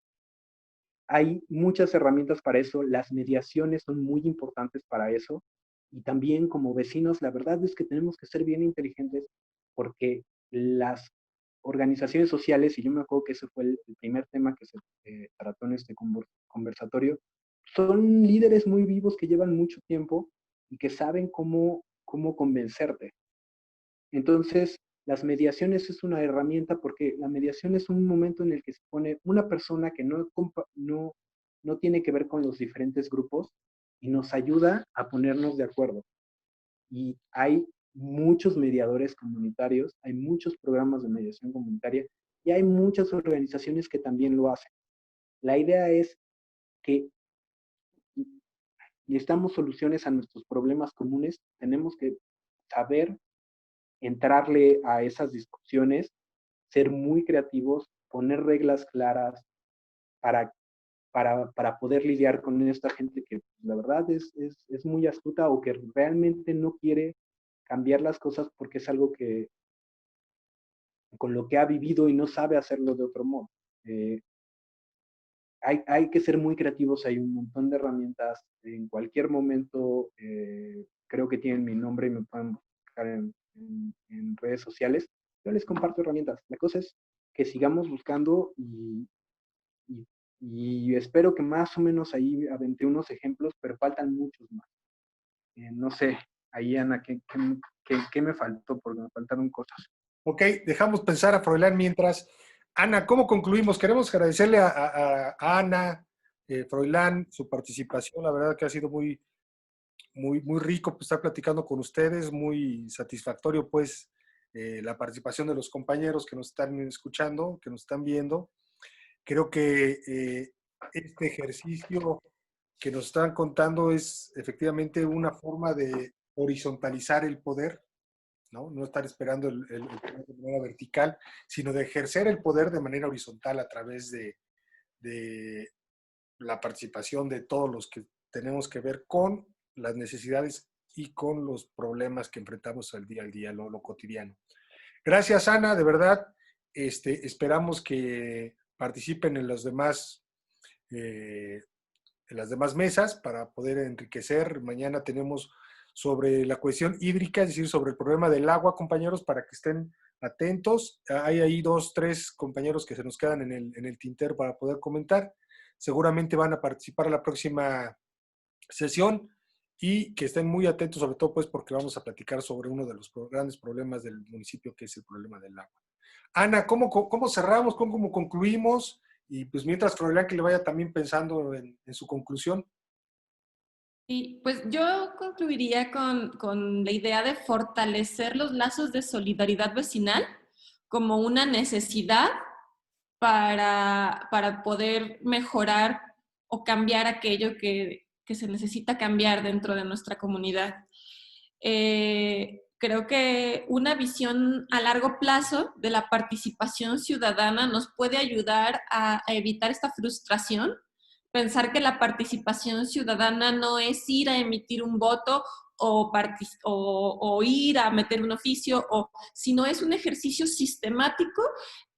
Hay muchas herramientas para eso, las mediaciones son muy importantes para eso, y también como vecinos, la verdad es que tenemos que ser bien inteligentes porque las organizaciones sociales, y yo me acuerdo que ese fue el primer tema que se trató en este conversatorio, son líderes muy vivos que llevan mucho tiempo y que saben cómo convencerte. Entonces, las mediaciones es una herramienta porque la mediación es un momento en el que se pone una persona que no tiene que ver con los diferentes grupos y nos ayuda a ponernos de acuerdo. Y hay muchos mediadores comunitarios, hay muchos programas de mediación comunitaria y hay muchas organizaciones que también lo hacen. La idea es que necesitamos soluciones a nuestros problemas comunes, tenemos que saber entrarle a esas discusiones, ser muy creativos, poner reglas claras para poder lidiar con esta gente que la verdad es muy astuta o que realmente no quiere cambiar las cosas porque es algo que con lo que ha vivido y no sabe hacerlo de otro modo. hay que ser muy creativos, hay un montón de herramientas. En cualquier momento, creo que tienen mi nombre y me pueden buscar en redes sociales. Yo les comparto herramientas. La cosa es que sigamos buscando y espero que más o menos ahí aventé unos ejemplos, pero faltan muchos más. No sé, ahí Ana, ¿qué me faltó? Porque me faltaron cosas. Ok, dejamos pensar a Froilán mientras. Ana, ¿cómo concluimos? Queremos agradecerle a Ana, Froilán, su participación. La verdad que ha sido muy, muy, muy rico pues, estar platicando con ustedes, muy satisfactorio pues la participación de los compañeros que nos están escuchando, que nos están viendo. Creo que este ejercicio que nos están contando es efectivamente una forma de horizontalizar el poder, ¿no? No estar esperando el poder de manera vertical, sino de ejercer el poder de manera horizontal a través de la participación de todos los que tenemos que ver con las necesidades y con los problemas que enfrentamos al día, lo cotidiano. Gracias, Ana, de verdad. Esperamos que participen en los demás en las demás mesas para poder enriquecer. Mañana tenemos sobre la cuestión hídrica, es decir, sobre el problema del agua, compañeros, para que estén atentos. Hay ahí 2, 3 compañeros que se nos quedan en el tintero para poder comentar. Seguramente van a participar en la próxima sesión y que estén muy atentos, sobre todo pues porque vamos a platicar sobre uno de los grandes problemas del municipio, que es el problema del agua. Ana, ¿cómo cerramos? ¿Cómo concluimos? Y pues mientras Froilán que le vaya también pensando en su conclusión. Sí, pues yo concluiría con la idea de fortalecer los lazos de solidaridad vecinal como una necesidad para poder mejorar o cambiar aquello que se necesita cambiar dentro de nuestra comunidad. Creo que una visión a largo plazo de la participación ciudadana nos puede ayudar a evitar esta frustración. Pensar que la participación ciudadana no es ir a emitir un voto o ir a meter un oficio, sino es un ejercicio sistemático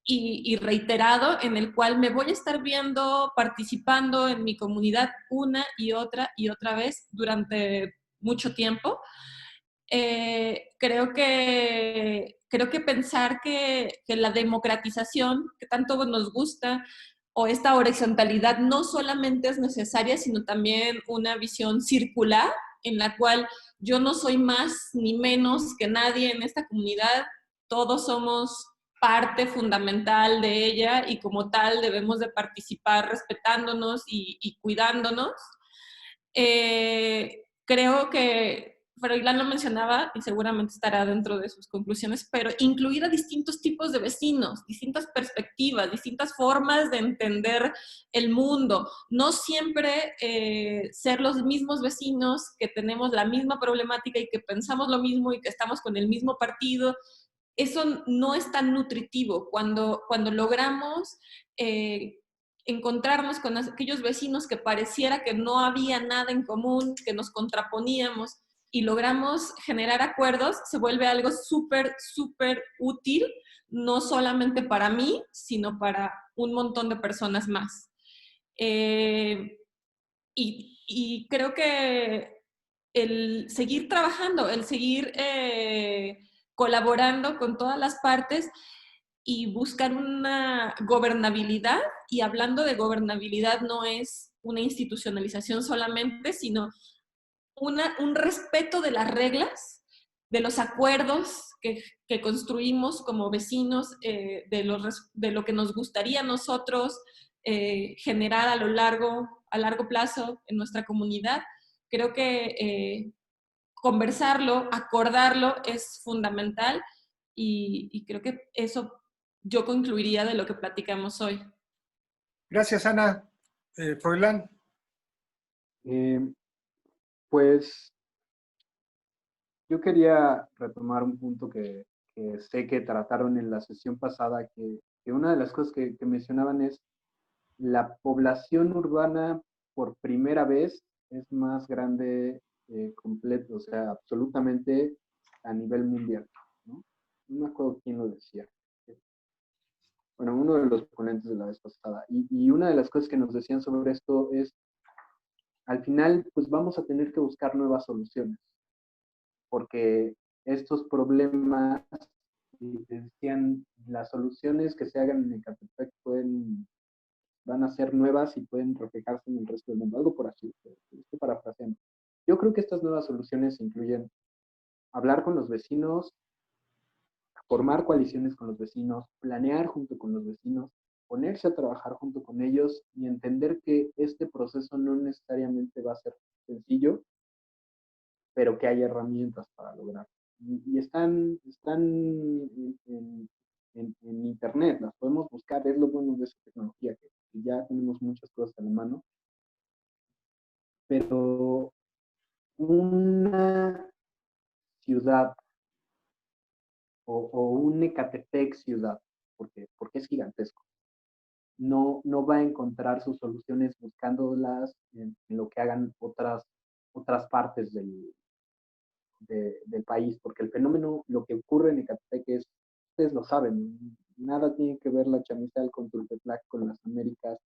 y reiterado en el cual me voy a estar viendo, participando en mi comunidad una y otra vez durante mucho tiempo. Creo que pensar que la democratización que tanto nos gusta o esta horizontalidad no solamente es necesaria, sino también una visión circular en la cual yo no soy más ni menos que nadie en esta comunidad, todos somos parte fundamental de ella y como tal debemos de participar respetándonos y cuidándonos. Creo que Froilán lo mencionaba y seguramente estará dentro de sus conclusiones, pero incluir a distintos tipos de vecinos, distintas perspectivas, distintas formas de entender el mundo. No siempre ser los mismos vecinos que tenemos la misma problemática y que pensamos lo mismo y que estamos con el mismo partido. Eso no es tan nutritivo. Cuando logramos encontrarnos con aquellos vecinos que pareciera que no había nada en común, que nos contraponíamos y logramos generar acuerdos, se vuelve algo súper, súper útil, no solamente para mí, sino para un montón de personas más. Y creo que el seguir trabajando, el seguir colaborando con todas las partes y buscar una gobernabilidad, y hablando de gobernabilidad no es una institucionalización solamente, sino un respeto de las reglas, de los acuerdos que construimos como vecinos, de lo que nos gustaría a nosotros generar a largo plazo en nuestra comunidad. Creo que conversarlo, acordarlo es fundamental y creo que eso yo concluiría de lo que platicamos hoy. Gracias, Ana. Froilán. Pues yo quería retomar un punto que sé que trataron en la sesión pasada, que una de las cosas que mencionaban es la población urbana por primera vez es más grande completo, o sea, absolutamente a nivel mundial, ¿no? No me acuerdo quién lo decía. bueno, uno de los ponentes de la vez pasada. Y una de las cosas que nos decían sobre esto es, al final, pues vamos a tener que buscar nuevas soluciones, porque estos problemas, decían, las soluciones que se hagan en Ecatepec van a ser nuevas y pueden reflejarse en el resto del mundo, algo por así, estoy parafraseando. Yo creo que estas nuevas soluciones incluyen hablar con los vecinos, formar coaliciones con los vecinos, planear junto con los vecinos, ponerse a trabajar junto con ellos y entender que este proceso no necesariamente va a ser sencillo, pero que hay herramientas para lograrlo. Y están en internet, las podemos buscar, es lo bueno de esa tecnología, que ya tenemos muchas cosas a la mano, pero una ciudad o un Ecatepec ciudad, porque es gigantesco, no va a encontrar sus soluciones buscándolas en lo que hagan otras partes del país, porque el fenómeno, lo que ocurre en Ecatepec es, ustedes lo saben, nada tiene que ver la Chamizal con Tultepec, con las Américas,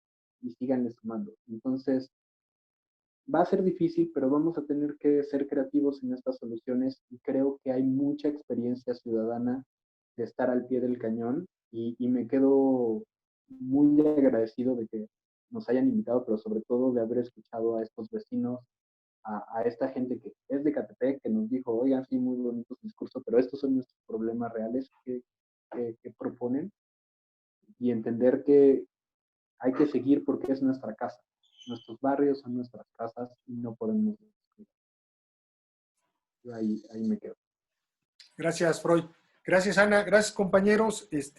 y síganle sumando. Entonces, va a ser difícil, pero vamos a tener que ser creativos en estas soluciones y creo que hay mucha experiencia ciudadana de estar al pie del cañón y me quedo muy agradecido de que nos hayan invitado, pero sobre todo de haber escuchado a estos vecinos, a esta gente que es de Ecatepec, que nos dijo, oigan, sí, muy bonitos discursos, pero estos son nuestros problemas reales que proponen, y entender que hay que seguir porque es nuestra casa. Nuestros barrios son nuestras casas y no podemos descuidar. Ahí me quedo. Gracias, Freud. Gracias, Ana. Gracias, compañeros. Nos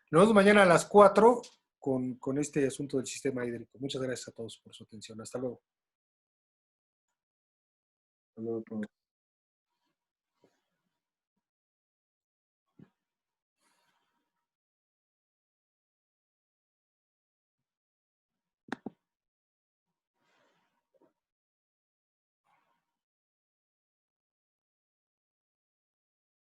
vemos mañana a las 4 con este asunto del sistema hídrico. Muchas gracias a todos por su atención. Hasta luego. Hasta luego a todos.